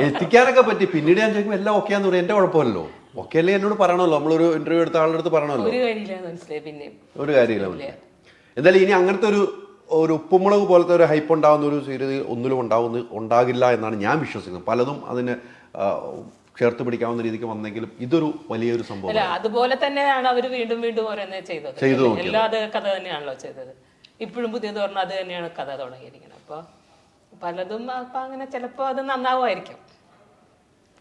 എത്തിക്കാനൊക്കെ പറ്റി. പിന്നീട് ഞാൻ ചോദിക്കും എല്ലാം ഓക്കെയാന്ന് പറയും, എന്റെ കുഴപ്പമില്ലല്ലോ. ഓക്കെ അല്ലേ എന്നോട് പറയണമല്ലോ, നമ്മളൊരു ഇന്റർവ്യൂ എടുത്ത ആളുടെ അടുത്ത് പറയണമല്ലോ. ഒരു കാര്യമില്ല മനസ്സിലായി, പിന്നെ ഒരു കാര്യമില്ല. എന്തായാലും ഇനി അങ്ങനത്തെ ഒരു ഉപ്പുമുളക് പോലത്തെ ഒരു ഹൈപ്പ് ഉണ്ടാകുന്ന ഒരു സീരീസ് ഒന്നിലും ഉണ്ടാകില്ല എന്നാണ് ഞാൻ വിശ്വസിക്കുന്നത്. പലതും അതിന് ചേർത്ത് പിടിക്കാവുന്ന രീതിക്ക് വന്നെങ്കിലും ഇതൊരു വലിയൊരു സംഭവം. അല്ല, അതുപോലെ തന്നെയാണ് അവർ വീണ്ടും ഓരോന്നേ ചെയ്തത്. എല്ലാ കഥ തന്നെയാണല്ലോ ചെയ്തത്. ഇപ്പോഴും പുതിയത് പറഞ്ഞാൽ അത് തന്നെയാണ് കഥ തുടങ്ങിയിരിക്കുന്നത്. അപ്പോൾ പലതും അപ്പം അങ്ങനെ ചിലപ്പോൾ അത് നന്നാവുമായിരിക്കും,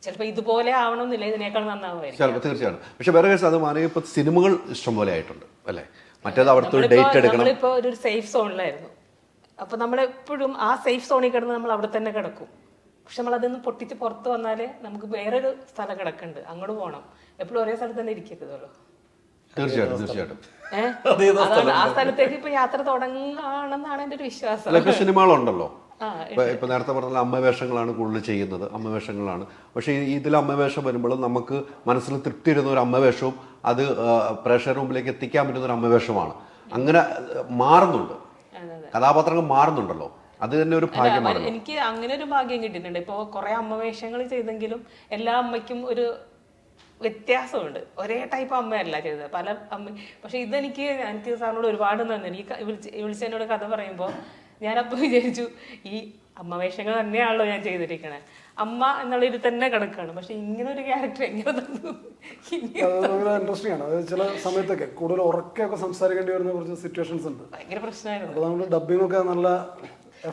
ചിലപ്പോൾ ഇതുപോലെ ആവണമെന്നില്ല, ഇതിനേക്കാൾ നന്നാവുമായിരിക്കും ചിലപ്പോൾ. തീർച്ചയായും. പക്ഷെ വേറെ കേസ് അത് മാറി ഇപ്പോൾ സിനിമകൾ ഇഷ്ടം പോലെ ആയിട്ടുണ്ട് അല്ലേ. മറ്റേത് അവിടുത്തെ ഒരു ഡേറ്റ് എടുക്കണം. നമ്മളിപ്പോൾ ഒരു സേഫ് സോണിലായിരുന്നു. അപ്പോൾ നമ്മളെപ്പോഴും ആ സേഫ് സോണിൽ കിടന്ന് നമ്മൾ അവിടെ തന്നെ കിടക്കും. പക്ഷെ നമ്മളതൊന്ന് പൊട്ടിച്ച് പുറത്ത് വന്നാലേ നമുക്ക് വേറൊരു സ്ഥലം കിടക്കുന്നുണ്ട്, അങ്ങോട്ട് പോകണം. എപ്പോഴും ഒരേ സ്ഥലത്ത് തന്നെ ഇരിക്കരുതല്ലോ. തീർച്ചയായിട്ടും. ആ സ്ഥലത്തേക്ക് ഇപ്പൊ യാത്ര തുടങ്ങുകയാണെന്നാണ് എൻ്റെ ഒരു വിശ്വാസം. അല്ല, സിനിമകളുണ്ടല്ലോ. ഇപ്പൊ നേരത്തെ പറഞ്ഞ അമ്മവേഷങ്ങളാണ് കൂടുതൽ ചെയ്യുന്നത്, അമ്മവേഷങ്ങളാണ്. പക്ഷെ ഇതിൽ അമ്മവേഷം വരുമ്പോൾ നമുക്ക് മനസ്സിൽ തൃപ്തി ഇരുന്ന ഒരു അമ്മവേഷവും അത് പ്രേക്ഷകരുടെ മുമ്പിലേക്ക് എത്തിക്കാൻ പറ്റുന്ന ഒരു അമ്മവേഷമാണ്. അങ്ങനെ മാറുന്നുണ്ട്, കഥാപാത്രങ്ങൾ മാറുന്നുണ്ടല്ലോ. അത് തന്നെ ഒരു ഭാഗ്യമാണ്. എനിക്ക് അങ്ങനെ ഒരു ഭാഗ്യം കിട്ടിയിട്ടുണ്ട്. ഇപ്പോൾ കുറെ അമ്മവേഷങ്ങൾ ചെയ്തെങ്കിലും എല്ലാ അമ്മയ്ക്കും ഒരു വ്യത്യാസമുണ്ട്. ഒരേ ടൈപ്പ് അമ്മയല്ല ചെയ്തത്, പല അമ്മ. പക്ഷെ എനിക്ക് സാറിനോട് ഒരുപാട് നന്ദി. എനിക്ക് വിളിച്ചതിനോട് കഥ പറയുമ്പോൾ ഞാനപ്പോൾ വിചാരിച്ചു ഈ അമ്മവേഷങ്ങൾ തന്നെയാണല്ലോ ഞാൻ ചെയ്തിരിക്കണേ, അമ്മ എന്നുള്ള ഇത് തന്നെ കിടക്കുകയാണ്. പക്ഷെ ഇങ്ങനെ ഒരു ക്യാരക്ടർ എങ്ങനെ തന്നു? ഇൻട്രസ്റ്റിംഗ് ആണ്. ചില സമയത്തൊക്കെ കൂടുതൽ ഉറക്കെയൊക്കെ സംസാരിക്കേണ്ടി വരുന്ന കുറച്ച് സിറ്റുവേഷൻസ് ഉണ്ട്. ഭയങ്കര പ്രശ്നമായിരുന്നു. അപ്പോൾ നമ്മൾ ഡബിംഗ് ഒക്കെ നല്ല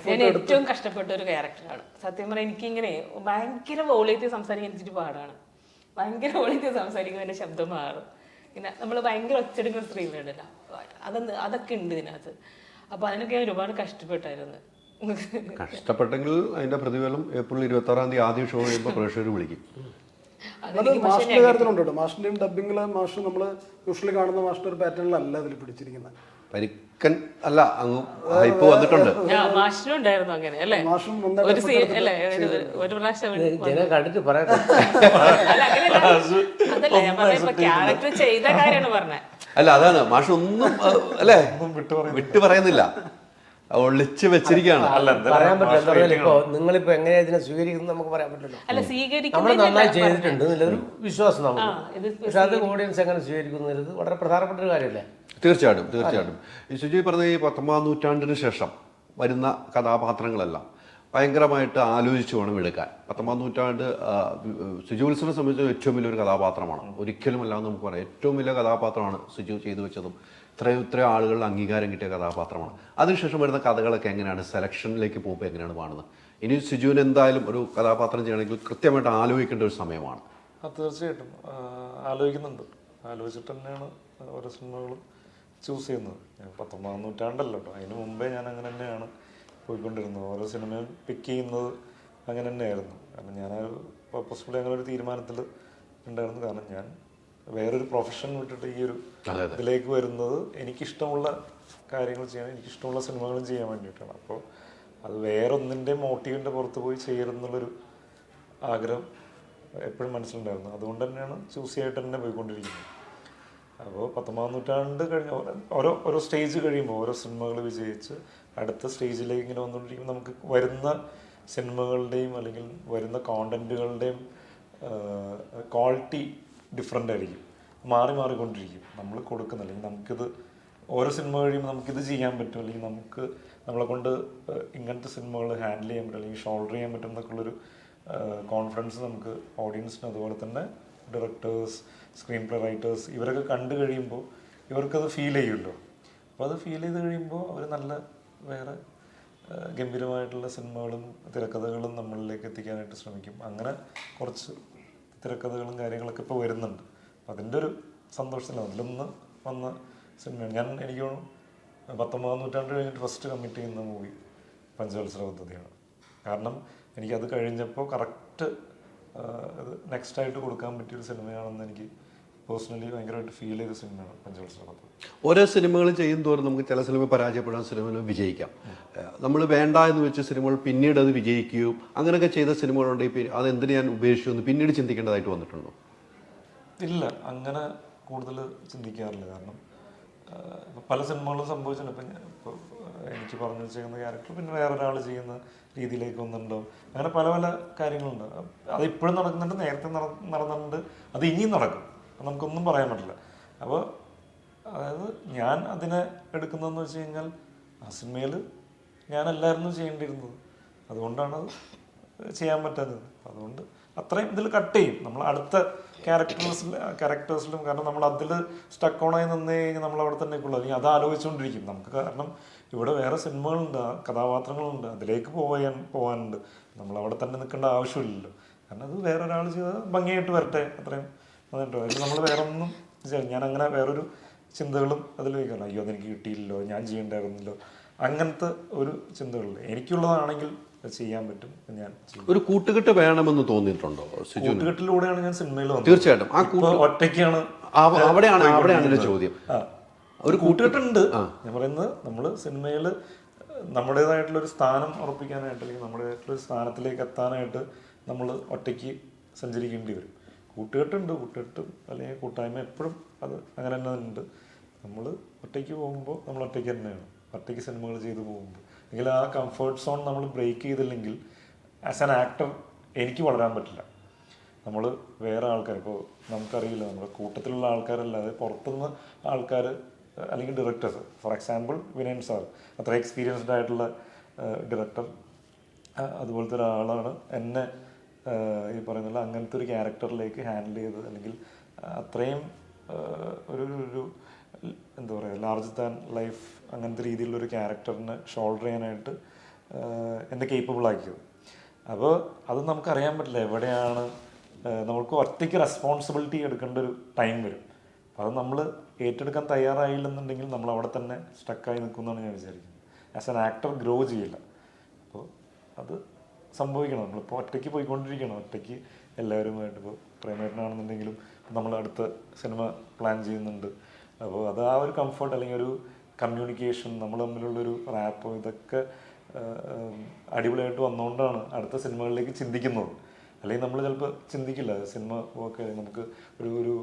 ഞാൻ ഏറ്റവും കഷ്ടപ്പെട്ട ഒരു ക്യാരക്ടറാണ് സത്യം പറഞ്ഞാൽ. എനിക്കിങ്ങനെ ഭയങ്കര വോളിയത്തിൽ സംസാരിക്കാൻ എനിക്കൊരു പാടാണ്. ഭയങ്കര വോളിയത്തിൽ സംസാരിക്കുമ്പോൾ എൻ്റെ ശബ്ദം മാറും. പിന്നെ നമ്മൾ ഭയങ്കര ഒച്ചെടുക്കുന്ന സ്ത്രീകളുണ്ടല്ലോ, അതൊക്കെ ഉണ്ട് ഇതിനകത്ത്. അപ്പോൾ അതിനൊക്കെ ഞാൻ ഒരുപാട് കഷ്ടപ്പെട്ടായിരുന്നു. കഷ്ടപ്പെട്ടെങ്കിൽ അതിന്റെ പ്രതിഫലം ഏപ്രിൽ 26 ആദ്യം ഷോ ചെയ്യുമ്പോൾ പ്രേക്ഷകർ വിളിക്കും. മാഷിന്റെ കാര്യത്തിലുണ്ട് കേട്ടോ. മാഷിന്റെയും ഡബിങ്ങിലെ മാഷ് നമ്മൾ യൂഷ്വലി കാണുന്ന മാഷിന്റെ ഒരു പാറ്റേണിലല്ല ഇതിൽ പിടിച്ചിരിക്കുന്നത്. പരിക്കൻ അല്ല, അങ്ങ് ഹൈപ്പ് വന്നിട്ടുണ്ട്. മാഷിനുണ്ടായിരുന്നു അങ്ങനെ അല്ലേ, ഒരു പ്രാവശ്യം കണ്ടിട്ട് പറയട്ടെ. അതല്ല ഞാൻ പറഞ്ഞ ക്യാരക്ടർ ചെയ്ത കാര്യമാണ് പറഞ്ഞത്. അല്ല, അതാണ് മാഷ് ഒന്നും അല്ലേ വിട്ടു പറയുന്നില്ല, ഒളിച്ച് വെച്ചിരിക്കുകയാണ്. പറയാൻ പറ്റില്ല. ഇപ്പൊ നിങ്ങളിപ്പോ എങ്ങനെയാ ഇതിനെ സ്വീകരിക്കുന്നത് നമുക്ക് പറയാൻ പറ്റില്ലല്ലോ. നമ്മൾ നന്നായി ചെയ്തിട്ടുണ്ട് എന്നുള്ളൊരു വിശ്വാസം നമുക്ക്. പക്ഷെ അത് ഓഡിയൻസ് എങ്ങനെ സ്വീകരിക്കുന്നത് വളരെ പ്രധാനപ്പെട്ട ഒരു കാര്യമല്ലേ. തീർച്ചയായിട്ടും. ഈ സുജി പറഞ്ഞ ഈ 19ാം നൂറ്റാണ്ടിന് ശേഷം വരുന്ന കഥാപാത്രങ്ങളെല്ലാം ഭയങ്കരമായിട്ട് ആലോചിച്ച് വേണം എടുക്കാൻ. 19ാം നൂറ്റാണ്ട് സിജു വിൽസനെ സംബന്ധിച്ച് ഏറ്റവും വലിയൊരു കഥാപാത്രമാണ്. ഒരിക്കലും അല്ലാതെ നമുക്ക് പറയാം, ഏറ്റവും വലിയ കഥാപാത്രമാണ് സിജു ചെയ്തു വെച്ചതും. ഇത്രയും ആളുകളുടെ അംഗീകാരം കിട്ടിയ കഥാപാത്രമാണ്. അതിനുശേഷം വരുന്ന കഥകളൊക്കെ എങ്ങനെയാണ് സെലക്ഷനിലേക്ക് പോകുമ്പോൾ എങ്ങനെയാണ് കാണുന്നത്? ഇനി സിജുവിന് എന്തായാലും ഒരു കഥാപാത്രം ചെയ്യണമെങ്കിൽ കൃത്യമായിട്ട് ആലോചിക്കേണ്ട ഒരു സമയമാണ്. തീർച്ചയായിട്ടും ആലോചിക്കുന്നുണ്ട്. ആലോചിച്ചിട്ട് തന്നെയാണ് ഓരോ സിനിമകളും ചൂസ് ചെയ്യുന്നത്. 19ാം നൂറ്റാണ്ടല്ലോ കേട്ടോ, അതിന് മുമ്പേ ഞാൻ അങ്ങനെ തന്നെയാണ് പോയിക്കൊണ്ടിരുന്നത്. ഓരോ സിനിമയും പിക്ക് ചെയ്യുന്നത് അങ്ങനെ തന്നെയായിരുന്നു. കാരണം ഞാൻ പർപ്പസ്ഫുള്ളി അങ്ങനെ ഒരു തീരുമാനത്തിൽ ഉണ്ടായിരുന്നു. കാരണം ഞാൻ വേറൊരു പ്രൊഫഷൻ വിട്ടിട്ട് ഈ ഒരു ഇതിലേക്ക് വരുന്നത് എനിക്കിഷ്ടമുള്ള കാര്യങ്ങൾ ചെയ്യാൻ, എനിക്കിഷ്ടമുള്ള സിനിമകളും ചെയ്യാൻ വേണ്ടിയിട്ടാണ്. അപ്പോൾ അത് വേറൊന്നിൻ്റെ മോട്ടീവിൻ്റെ പുറത്ത് പോയി ചെയ്യരുതെന്നുള്ളൊരു ആഗ്രഹം എപ്പോഴും മനസ്സിലുണ്ടായിരുന്നു. അതുകൊണ്ട് തന്നെയാണ് ചൂസ് ചെയ്യായിട്ട് തന്നെ പോയിക്കൊണ്ടിരിക്കുന്നത്. അപ്പോൾ 19ാം നൂറ്റാണ്ട് കഴിഞ്ഞ ഓരോ സ്റ്റേജ് കഴിയുമ്പോൾ ഓരോ സിനിമകൾ വിജയിച്ച് അടുത്ത സ്റ്റേജിലേക്ക് ഇങ്ങനെ വന്നുകൊണ്ടിരിക്കുമ്പോൾ നമുക്ക് വരുന്ന സിനിമകളുടെയും അല്ലെങ്കിൽ വരുന്ന കോണ്ടന്റുകളുടെയും ക്വാളിറ്റി ഡിഫറെൻ്റ് ആയിരിക്കും, മാറിക്കൊണ്ടിരിക്കും. നമ്മൾ കൊടുക്കുന്ന അല്ലെങ്കിൽ നമുക്കിത് ഓരോ സിനിമ കഴിയുമ്പോൾ നമുക്കിത് ചെയ്യാൻ പറ്റും, അല്ലെങ്കിൽ നമ്മളെ കൊണ്ട് ഇങ്ങനത്തെ സിനിമകൾ ഹാൻഡിൽ ചെയ്യാൻ പറ്റും, അല്ലെങ്കിൽ ഷോൾഡർ ചെയ്യാൻ പറ്റും എന്നൊക്കെയുള്ളൊരു കോൺഫിഡൻസ് നമുക്ക് ഓഡിയൻസിന്, അതുപോലെ തന്നെ ഡയറക്ടേഴ്സ്, സ്ക്രീൻ പ്ലേ റൈറ്റേഴ്സ് ഇവരൊക്കെ കണ്ടു കഴിയുമ്പോൾ ഇവർക്കത് ഫീൽ ചെയ്യുമല്ലോ. അപ്പോൾ അത് ഫീൽ ചെയ്ത് കഴിയുമ്പോൾ അവർ നല്ല വേറെ ഗംഭീരമായിട്ടുള്ള സിനിമകളും തിരക്കഥകളും നമ്മളിലേക്ക് എത്തിക്കാനായിട്ട് ശ്രമിക്കും. അങ്ങനെ കുറച്ച് തിരക്കഥകളും കാര്യങ്ങളൊക്കെ ഇപ്പോൾ വരുന്നുണ്ട്. അതിൻ്റെ ഒരു സന്തോഷത്തിലാണ് അതിലൊന്ന് വന്ന സിനിമയാണ്. എനിക്ക് തോന്നുന്നു 19ാം നൂറ്റാണ്ട് കഴിഞ്ഞിട്ട് ഫസ്റ്റ് കമ്മിറ്റ് ചെയ്യുന്ന മൂവി പഞ്ചവത്സര പദ്ധതിയാണ്. കാരണം എനിക്കത് കഴിഞ്ഞപ്പോൾ കറക്റ്റ് അത് നെക്സ്റ്റായിട്ട് കൊടുക്കാൻ പറ്റിയൊരു സിനിമയാണെന്ന് എനിക്ക് പേഴ്സണലി ഭയങ്കരമായിട്ട് ഫീൽ ചെയ്ത സിനിമയാണ് പഞ്ചവത്സരപഥം. ഓരോ സിനിമകൾ ചെയ്യും തോറും നമുക്ക് ചില സിനിമ പരാജയപ്പെടാൻ, സിനിമകൾ വിജയിക്കാം. നമ്മൾ വേണ്ട എന്ന് വെച്ച സിനിമകൾ പിന്നീട് അത് വിജയിക്കുകയും അങ്ങനെയൊക്കെ ചെയ്ത സിനിമകളുണ്ടെങ്കിൽ അതെന്തിനു ഞാൻ ഉപേക്ഷിച്ചു എന്ന് പിന്നീട് ചിന്തിക്കേണ്ടതായിട്ട് വന്നിട്ടുണ്ടോ? ഇല്ല, അങ്ങനെ കൂടുതൽ ചിന്തിക്കാറില്ല. കാരണം പല സിനിമകളും സംഭവിച്ചിട്ടുണ്ട്. ഇപ്പോൾ എനിക്ക് പറഞ്ഞു വെച്ചേക്കുന്ന ക്യാരക്ടർ പിന്നെ വേറൊരാൾ ചെയ്യുന്ന രീതിയിലേക്ക് വന്നിട്ടുണ്ടാവും. അങ്ങനെ പല പല കാര്യങ്ങളുണ്ട്. അത് ഇപ്പോഴും നടക്കുന്നുണ്ട്, നേരത്തെ നടന്നിട്ടുണ്ട്, അത് ഇനിയും നടക്കും. നമുക്കൊന്നും പറയാൻ പറ്റില്ല. അപ്പോൾ അതായത് ഞാൻ അതിനെ എടുക്കുന്നതെന്ന് വെച്ച് കഴിഞ്ഞാൽ ആ സിനിമയിൽ ഞാനല്ലായിരുന്നു ചെയ്യേണ്ടിയിരുന്നത്, അതുകൊണ്ടാണ് അത് ചെയ്യാൻ പറ്റാത്തത്. അതുകൊണ്ട് അത്രയും ഇതിൽ കട്ട് ചെയ്യും നമ്മൾ അടുത്ത ക്യാരക്ടേഴ്സിലും. കാരണം നമ്മൾ അതിൽ സ്റ്റക്ക് ഓണായി നിന്ന് കഴിഞ്ഞാൽ നമ്മൾ അവിടെ തന്നെ ഉള്ളൂ, അല്ലെങ്കിൽ അത് ആലോചിച്ചുകൊണ്ടിരിക്കും നമുക്ക്. കാരണം ഇവിടെ വേറെ സിനിമകളുണ്ട്, കഥാപാത്രങ്ങളുണ്ട്, അതിലേക്ക് പോകാനുണ്ട്. നമ്മൾ അവിടെ തന്നെ നിൽക്കേണ്ട ആവശ്യമില്ലല്ലോ. കാരണം അത് വേറൊരാൾ ചെയ്ത് ഭംഗിയായിട്ട് വരട്ടെ, അത്രയും വന്നിട്ടോ. അതിൽ നമ്മൾ വേറെ ഒന്നും ഞാൻ അങ്ങനെ വേറൊരു ചിന്തകളും അതിൽ വയ്ക്കണം. അയ്യോ അതെനിക്ക് കിട്ടിയില്ലല്ലോ, ഞാൻ ചെയ്യണ്ടായിരുന്നല്ലോ, അങ്ങനത്തെ ഒരു ചിന്തകളില്ല. എനിക്കുള്ളതാണെങ്കിൽ ചെയ്യാൻ പറ്റും, ഞാൻ ചെയ്യും. ഒരു കൂട്ടുകെട്ട് വേണമെന്ന് തോന്നിയിട്ടുണ്ടോ? കൂട്ടുകെട്ടിലൂടെയാണ് ഞാൻ സിനിമയിൽ വന്നത്. തീർച്ചയായിട്ടും. ആ ഒറ്റയ്ക്കാണ്, അവിടെയാണ് എൻ്റെ ചോദ്യം. ഒരു കൂട്ടുകെട്ടുണ്ട്. ഞാൻ പറയുന്നത് നമ്മൾ സിനിമയിൽ നമ്മുടേതായിട്ടുള്ള ഒരു സ്ഥാനം ഉറപ്പിക്കാനായിട്ട്, അല്ലെങ്കിൽ നമ്മുടേതായിട്ടുള്ള ഒരു സ്ഥാനത്തിലേക്ക് എത്താനായിട്ട് നമ്മൾ ഒറ്റയ്ക്ക് സഞ്ചരിക്കേണ്ടി വരും. കൂട്ടുകെട്ടുണ്ട്, കൂട്ടുകെട്ടും അല്ലെങ്കിൽ കൂട്ടായ്മ എപ്പോഴും അത് അങ്ങനെ തന്നെ ഉണ്ട്. നമ്മൾ ഒറ്റയ്ക്ക് പോകുമ്പോൾ നമ്മൾ ഒറ്റയ്ക്ക് തന്നെയാണ്, ഒറ്റയ്ക്ക് സിനിമകൾ ചെയ്ത് പോകുമ്പോൾ. അല്ലെങ്കിൽ ആ കംഫർട്ട് സോൺ നമ്മൾ ബ്രേക്ക് ചെയ്തില്ലെങ്കിൽ ആസ് ആൻ ആക്ടർ എനിക്ക് വളരാൻ പറ്റില്ല. നമ്മൾ വേറെ ആൾക്കാർ, ഇപ്പോൾ നമുക്കറിയില്ല, നമ്മുടെ കൂട്ടത്തിലുള്ള ആൾക്കാരല്ലാതെ പുറത്തുനിന്ന് ആൾക്കാർ അല്ലെങ്കിൽ directors, for example Vinayan sir അത്ര എക്സ്പീരിയൻസ്ഡ് ആയിട്ടുള്ള ഡയറക്ടർ, അതുപോലത്തെ ഒരാളാണ് എന്നെ ഈ പറയുന്നില്ല അങ്ങനത്തെ ഒരു ക്യാരക്ടറിലേക്ക് ഹാൻഡിൽ ചെയ്ത്, അല്ലെങ്കിൽ അത്രയും ഒരു എന്താ പറയുക ലാർജ് ദാൻ ലൈഫ് അങ്ങനത്തെ രീതിയിലുള്ളൊരു ക്യാരക്ടറിനെ ഷോൾഡർ ചെയ്യാനായിട്ട് എന്നെ കേപ്പബിൾ ആക്കിയത്. അപ്പോൾ അത് നമുക്കറിയാൻ പറ്റില്ല എവിടെയാണ് നമുക്ക് ഒറ്റയ്ക്ക് റെസ്പോൺസിബിലിറ്റി എടുക്കേണ്ട ഒരു ടൈം വരും. അത് നമ്മൾ ഏറ്റെടുക്കാൻ തയ്യാറായില്ലെന്നുണ്ടെങ്കിൽ നമ്മൾ അവിടെ തന്നെ സ്റ്റക്കായി നിൽക്കുമെന്നാണ് ഞാൻ വിചാരിക്കുന്നത്. ആസ് ആൻ ആക്ടർ ഗ്രോ ചെയ്യില്ല. അപ്പോൾ അത് സംഭവിക്കണം. നമ്മളിപ്പോൾ ഒറ്റയ്ക്ക് പോയിക്കൊണ്ടിരിക്കണം, ഒറ്റയ്ക്ക് എല്ലാവരുമായിട്ട്. ഇപ്പോൾ പ്രേമേട്ടനാണെന്നുണ്ടെങ്കിലും നമ്മൾ അടുത്ത സിനിമ പ്ലാൻ ചെയ്യുന്നുണ്ട്. അപ്പോൾ അത് ആ ഒരു കംഫർട്ട് അല്ലെങ്കിൽ ഒരു കമ്മ്യൂണിക്കേഷൻ, നമ്മൾ തമ്മിലുള്ളൊരു റാപ്പ്, ഇതൊക്കെ അടിപൊളിയായിട്ട് വന്നുകൊണ്ടാണ് അടുത്ത സിനിമകളിലേക്ക് ചിന്തിക്കുന്നത്. അല്ലെങ്കിൽ നമ്മൾ ചിലപ്പോൾ ചിന്തിക്കില്ല സിനിമ ഒക്കെ നമുക്ക് ഒരു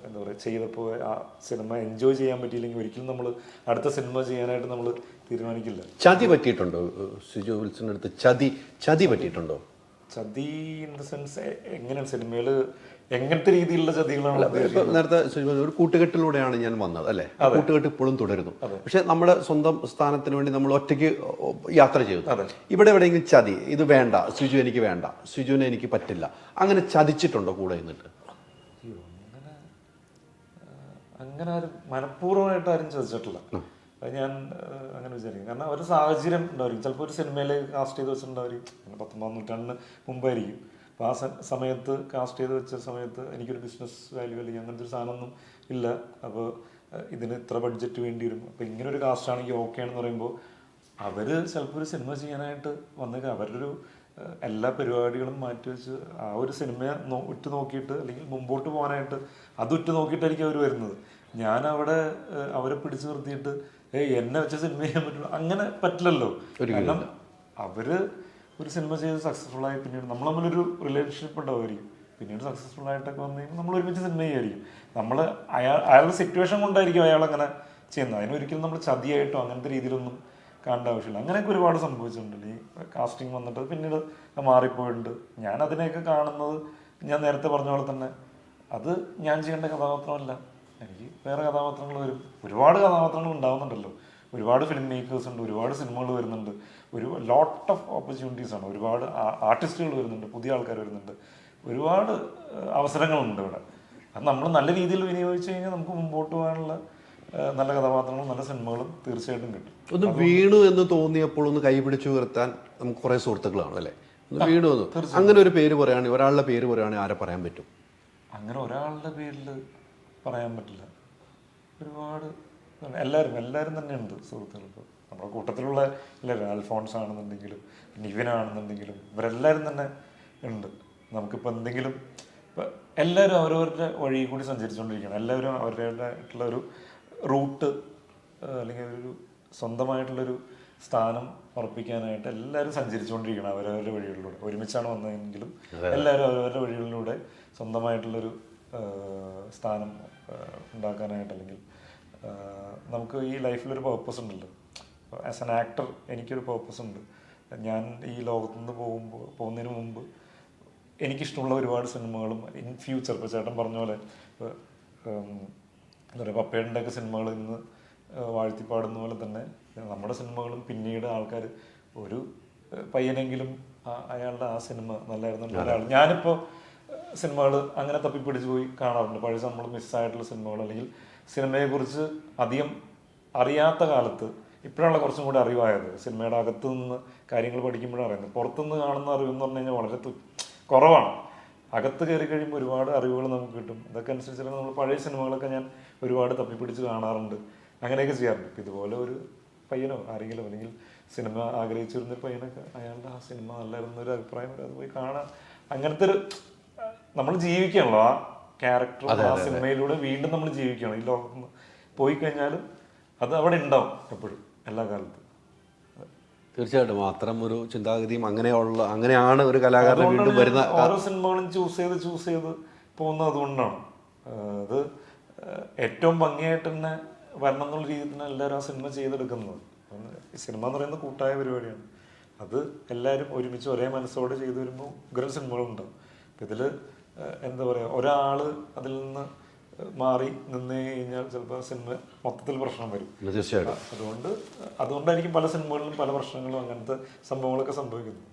എന്താ പറയുക ചെയ്തപ്പോൾ ആ സിനിമ എൻജോയ് ചെയ്യാൻ പറ്റിയില്ലെങ്കിൽ ഒരിക്കലും നമ്മൾ അടുത്ത സിനിമ ചെയ്യാനായിട്ട് നമ്മൾ തീരുമാനിക്കില്ല. ചതി പറ്റിയിട്ടുണ്ടോ സിജു വിൽസന്റെ അടുത്ത്? ചതി പറ്റിയിട്ടുണ്ടോ? ചതി ഇൻ ദ സെൻസ് എങ്ങനെയാണ് സിനിമയിൽ എങ്ങനത്തെ രീതിയിലുള്ള ചതികളാണ്? നേരത്തെ ഒരു കൂട്ടുകെട്ടിലൂടെയാണ് ഞാൻ വന്നത് അല്ലേ? കൂട്ടുകെട്ട് ഇപ്പോഴും തുടരുന്നു. പക്ഷെ നമ്മുടെ സ്വന്തം സ്ഥാനത്തിന് വേണ്ടി നമ്മൾ ഒറ്റയ്ക്ക് യാത്ര ചെയ്തു. ഇവിടെ എവിടെയെങ്കിലും ചതി, ഇത് വേണ്ട സിജു, എനിക്ക് വേണ്ട, സിജുവിനെ എനിക്ക് പറ്റില്ല, അങ്ങനെ ചതിച്ചിട്ടുണ്ടോ കൂടെ നിന്നിട്ട്? അങ്ങനെ ആരും മനഃപൂർവ്വമായിട്ട് ആരും ചതിച്ചിട്ടില്ല. അത് ഞാൻ അങ്ങനെ വിചാരിക്കും. കാരണം ഒരു സാഹചര്യം ഉണ്ടായിരിക്കും. ചിലപ്പോൾ ഒരു സിനിമയിൽ കാസ്റ്റ് ചെയ്ത് വെച്ചിട്ടുണ്ടാവും 19 നൂറ്റാണ്ടിന് മുമ്പായിരിക്കും. അപ്പോൾ ആ സമയത്ത് കാസ്റ്റ് ചെയ്ത് വെച്ച സമയത്ത് എനിക്കൊരു ബിസിനസ് വാല്യൂ അല്ലെങ്കിൽ അങ്ങനത്തെ ഒരു സാധനമൊന്നും ഇല്ല. അപ്പോൾ ഇതിന് ഇത്ര ബഡ്ജറ്റ് വേണ്ടി വരും, അപ്പോൾ ഇങ്ങനെ ഒരു കാസ്റ്റ് ആണെങ്കിൽ ഓക്കെ ആണെന്ന് പറയുമ്പോൾ അവർ ചിലപ്പോൾ ഒരു സിനിമ ചെയ്യാനായിട്ട് വന്നേക്കാം. അവരുടെ ഒരു എല്ലാ പരിപാടികളും മാറ്റിവെച്ച് ആ ഒരു സിനിമയെ ഉറ്റു നോക്കിയിട്ട് അല്ലെങ്കിൽ മുമ്പോട്ട് പോകാനായിട്ട് അത് ഉറ്റു നോക്കിയിട്ടായിരിക്കും അവർ വരുന്നത്. ഞാൻ അവിടെ അവരെ പിടിച്ചു നിർത്തിയിട്ട് എന്നെ വെച്ച സിനിമ ചെയ്യാൻ പറ്റുള്ളൂ, അങ്ങനെ പറ്റില്ലല്ലോ. കാരണം അവര് ഒരു സിനിമ ചെയ്ത് സക്സസ്ഫുൾ ആയി പിന്നീട് നമ്മൾ തമ്മിലൊരു റിലേഷൻഷിപ്പ് ഉണ്ടാവുമായിരിക്കും. പിന്നീട് സക്സസ്ഫുൾ ആയിട്ടൊക്കെ വന്നു കഴിയുമ്പോൾ നമ്മൾ ഒരുമിച്ച് സിനിമ ചെയ്യുമായിരിക്കും. നമ്മൾ അയാളുടെ സിറ്റുവേഷൻ കൊണ്ടായിരിക്കും അയാൾ അങ്ങനെ ചെയ്യുന്നത്. അതിനൊരിക്കലും നമ്മൾ ചതിയായിട്ടോ അങ്ങനത്തെ രീതിയിലൊന്നും കാണേണ്ട ആവശ്യമില്ല. അങ്ങനെയൊക്കെ ഒരുപാട് സംഭവിച്ചിട്ടുണ്ട്. ഈ കാസ്റ്റിംഗ് വന്നിട്ട് പിന്നീട് മാറിപ്പോയിട്ടുണ്ട്. ഞാൻ അതിനെയൊക്കെ കാണുന്നത് ഞാൻ നേരത്തെ പറഞ്ഞ പോലെ തന്നെ അത് ഞാൻ ചെയ്യേണ്ട കഥാപാത്രമല്ല, എനിക്ക് വേറെ കഥാപാത്രങ്ങൾ വരും. ഒരുപാട് കഥാപാത്രങ്ങൾ ഉണ്ടാവുന്നുണ്ടല്ലോ, ഒരുപാട് ഫിലിം മേക്കേഴ്സ് ഉണ്ട്, ഒരുപാട് സിനിമകൾ വരുന്നുണ്ട്, ഒരു ലോട്ട് ഓഫ് ഓപ്പർച്യൂണിറ്റീസ് ആണ്, ഒരുപാട് ആർട്ടിസ്റ്റുകൾ വരുന്നുണ്ട്, പുതിയ ആൾക്കാർ വരുന്നുണ്ട്, ഒരുപാട് അവസരങ്ങളുണ്ട് ഇവിടെ. അത് നമ്മൾ നല്ല രീതിയിൽ വിനിയോഗിച്ച് കഴിഞ്ഞാൽ നമുക്ക് മുമ്പോട്ട് പോകാനുള്ള നല്ല കഥാപാത്രങ്ങളും നല്ല സിനിമകളും തീർച്ചയായിട്ടും കിട്ടും. ഒന്ന് വീണു എന്ന് തോന്നിയപ്പോൾ ഒന്ന് കൈപിടിച്ചു ഉയർത്താൻ നമുക്ക് കുറേ സുഹൃത്തുക്കളാണ് അല്ലേ? ഒന്ന് വീണു എന്ന് അങ്ങനെ ഒരു പേര് പറയുകയാണെങ്കിൽ, ഒരാളുടെ പേര് പറയുകയാണെങ്കിൽ ആരെ പറയാൻ പറ്റും? അങ്ങനെ ഒരാളുടെ പേരിൽ പറയാൻ പറ്റില്ല. ഒരുപാട് എല്ലാവരും തന്നെ ഉണ്ട് സുഹൃത്തുക്കൾ. ഇപ്പോൾ നമ്മുടെ കൂട്ടത്തിലുള്ള എല്ലാവരും, അൽഫോൺസ് ആണെന്നുണ്ടെങ്കിലും നിവിനാണെന്നുണ്ടെങ്കിലും ഇവരെല്ലാവരും തന്നെ ഉണ്ട്. നമുക്കിപ്പോൾ എന്തെങ്കിലും ഇപ്പം എല്ലാവരും അവരവരുടെ വഴി കൂടി സഞ്ചരിച്ചുകൊണ്ടിരിക്കുകയാണ്. എല്ലാവരും അവരുടേതായിട്ടുള്ള ഒരു റൂട്ട് അല്ലെങ്കിൽ ഒരു സ്വന്തമായിട്ടുള്ളൊരു സ്ഥാനം ഉറപ്പിക്കാനായിട്ട് എല്ലാവരും സഞ്ചരിച്ചുകൊണ്ടിരിക്കണം അവരവരുടെ വഴികളിലൂടെ. ഒരുമിച്ചാണ് വന്നതെങ്കിലും എല്ലാവരും അവരവരുടെ വഴികളിലൂടെ സ്വന്തമായിട്ടുള്ളൊരു സ്ഥാനം ഉണ്ടാക്കാനായിട്ട്, അല്ലെങ്കിൽ നമുക്ക് ഈ ലൈഫിലൊരു പേർപ്പസ് ഉണ്ടല്ലോ. ആസ് ആൻ ആക്ടർ എനിക്കൊരു പേർപ്പസ് ഉണ്ട്. ഞാൻ ഈ ലോകത്തു നിന്ന് പോകുന്നതിന് മുമ്പ് എനിക്കിഷ്ടമുള്ള ഒരുപാട് സിനിമകളും ഇൻ ഫ്യൂച്ചർ, ഇപ്പോൾ ചേട്ടൻ പറഞ്ഞ പോലെ എന്താ പറയുക, പപ്പേട്ടൻ്റെയൊക്കെ സിനിമകൾ ഇന്ന് വാഴ്ത്തിപ്പാടുന്ന പോലെ തന്നെ നമ്മുടെ സിനിമകളും പിന്നീട് ആൾക്കാർ ഒരു പയ്യനെങ്കിലും അയാളുടെ ആ സിനിമ നല്ലായിരുന്നു ഒരാൾ. ഞാനിപ്പോൾ സിനിമകൾ അങ്ങനെ തപ്പിപ്പിടിച്ച് പോയി കാണാറുണ്ട്. പഴയ നമ്മൾ മിസ്സായിട്ടുള്ള സിനിമകൾ, അല്ലെങ്കിൽ സിനിമയെക്കുറിച്ച് അധികം അറിയാത്ത കാലത്ത് ഇപ്പോഴാണ് കുറച്ചും കൂടി അറിവായത്. സിനിമയുടെ അകത്തു നിന്ന് കാര്യങ്ങൾ പഠിക്കുമ്പോഴാണ് അറിയുന്നത്. പുറത്തുനിന്ന് കാണുന്ന അറിവെന്ന് പറഞ്ഞു കഴിഞ്ഞാൽ വളരെ കുറവാണ്. അകത്ത് കയറി കഴിയുമ്പോൾ ഒരുപാട് അറിവുകൾ നമുക്ക് കിട്ടും. അതൊക്കെ അനുസരിച്ച് നമ്മൾ പഴയ സിനിമകളൊക്കെ ഞാൻ ഒരുപാട് തപ്പിപ്പിടിച്ച് കാണാറുണ്ട്, അങ്ങനെയൊക്കെ ചെയ്യാറുണ്ട്. ഇപ്പം ഇതുപോലെ ഒരു പയ്യനോ ആരെങ്കിലും, അല്ലെങ്കിൽ സിനിമ ആഗ്രഹിച്ചു വരുന്നൊരു പയ്യനൊക്കെ അയാളുടെ ആ സിനിമ നല്ലായിരുന്നൊരു അഭിപ്രായം വരും, അത് പോയി കാണാൻ. അങ്ങനത്തെ ഒരു നമ്മൾ ജീവിക്കണല്ലോ ആ ക്യാരക്ടർ, ആ സിനിമയിലൂടെ വീണ്ടും നമ്മൾ ജീവിക്കണം. ഈ ലോകത്ത് നിന്ന് പോയി കഴിഞ്ഞാലും അത് അവിടെ ഉണ്ടാവും എപ്പോഴും, എല്ലാ കാലത്തും. തീർച്ചയായിട്ടും അത്തരം ഒരു ചിന്താഗതിയും അങ്ങനെയാണ് ഒരു കലാകാരൻ വീണ്ടും വരുന്ന ഓരോ സിനിമകളും ചൂസ് ചെയ്ത് പോകുന്നത് അതുകൊണ്ടാണ്. അത് ഏറ്റവും ഭംഗിയായിട്ട് തന്നെ വരണം എന്നുള്ള രീതിയിൽ തന്നെ എല്ലാവരും ആ സിനിമ ചെയ്തെടുക്കുന്നത്. സിനിമ എന്ന് പറയുന്നത് കൂട്ടായ പരിപാടിയാണ്. അത് എല്ലാവരും ഒരുമിച്ച് ഒരേ മനസ്സോടെ ചെയ്തു വരുമ്പോൾ ഉഗ്രൻ സിനിമകളുണ്ടാവും. അപ്പം ഇതിൽ എന്താ പറയുക, ഒരാൾ അതിൽ നിന്ന് മാറി നിന്ന് കഴിഞ്ഞാൽ ചിലപ്പോൾ സിനിമ മൊത്തത്തിൽ പ്രശ്നം വരും. തീർച്ചയായിട്ടും അതുകൊണ്ടായിരിക്കും പല സിനിമകളിലും പല പ്രശ്നങ്ങളും അങ്ങനത്തെ സംഭവങ്ങളൊക്കെ സംഭവിക്കുന്നത്.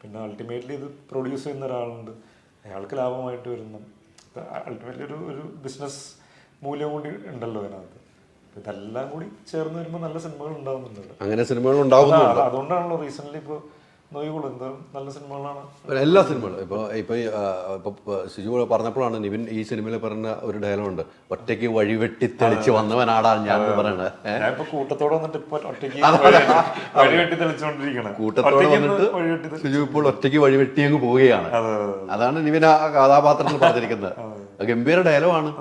പിന്നെ അൾട്ടിമേറ്റ്ലി ഇത് പ്രൊഡ്യൂസ് ചെയ്യുന്ന ഒരാളുണ്ട്, അയാൾക്ക് ലാഭമായിട്ട് വരുന്നു. അൾട്ടിമേറ്റ്ലി ഒരു ബിസിനസ് മൂല്യം കൂടി ഉണ്ടല്ലോ അതിനകത്ത്. ഇതെല്ലാം കൂടി ചേർന്ന് വരുമ്പോൾ നല്ല സിനിമകൾ ഉണ്ടാകുന്നുണ്ട്. അങ്ങനെ സിനിമകൾ ഉണ്ടാകുന്നുണ്ട്. അതുകൊണ്ടാണല്ലോ റീസെന്റ് ഇപ്പോൾ നോയിക്കോളൂ എന്തായാലും നല്ല സിനിമകളാണ് എല്ലാ സിനിമകളും. ഇപ്പോൾ സിജു പറഞ്ഞപ്പോഴാണ് നിവിൻ ഈ സിനിമയിൽ പറഞ്ഞ ഒരു ഡയലോഗ് ഉണ്ട്, ഒറ്റയ്ക്ക് വഴിവെട്ടി തെളിച്ച് വന്നവനാടാ ഞാൻ പറയണത്. ഞാനിപ്പോ കൂട്ടത്തോടെ വന്നിട്ട് ഇപ്പൊ ഒറ്റയ്ക്ക് വഴിവെട്ടി തെളിച്ചുകൊണ്ടിരിക്കണം. കൂട്ടത്തോടെ വന്നിട്ട് സിജു ഇപ്പോൾ ഒറ്റയ്ക്ക് വഴിവെട്ടി അങ്ങ് പോവുകയാണ്. അതാണ് നിവിൻ ആ കഥാപാത്രത്തിൽ പറഞ്ഞിരിക്കുന്നത്. ഗംഭീര ഡയലോഗാണ്.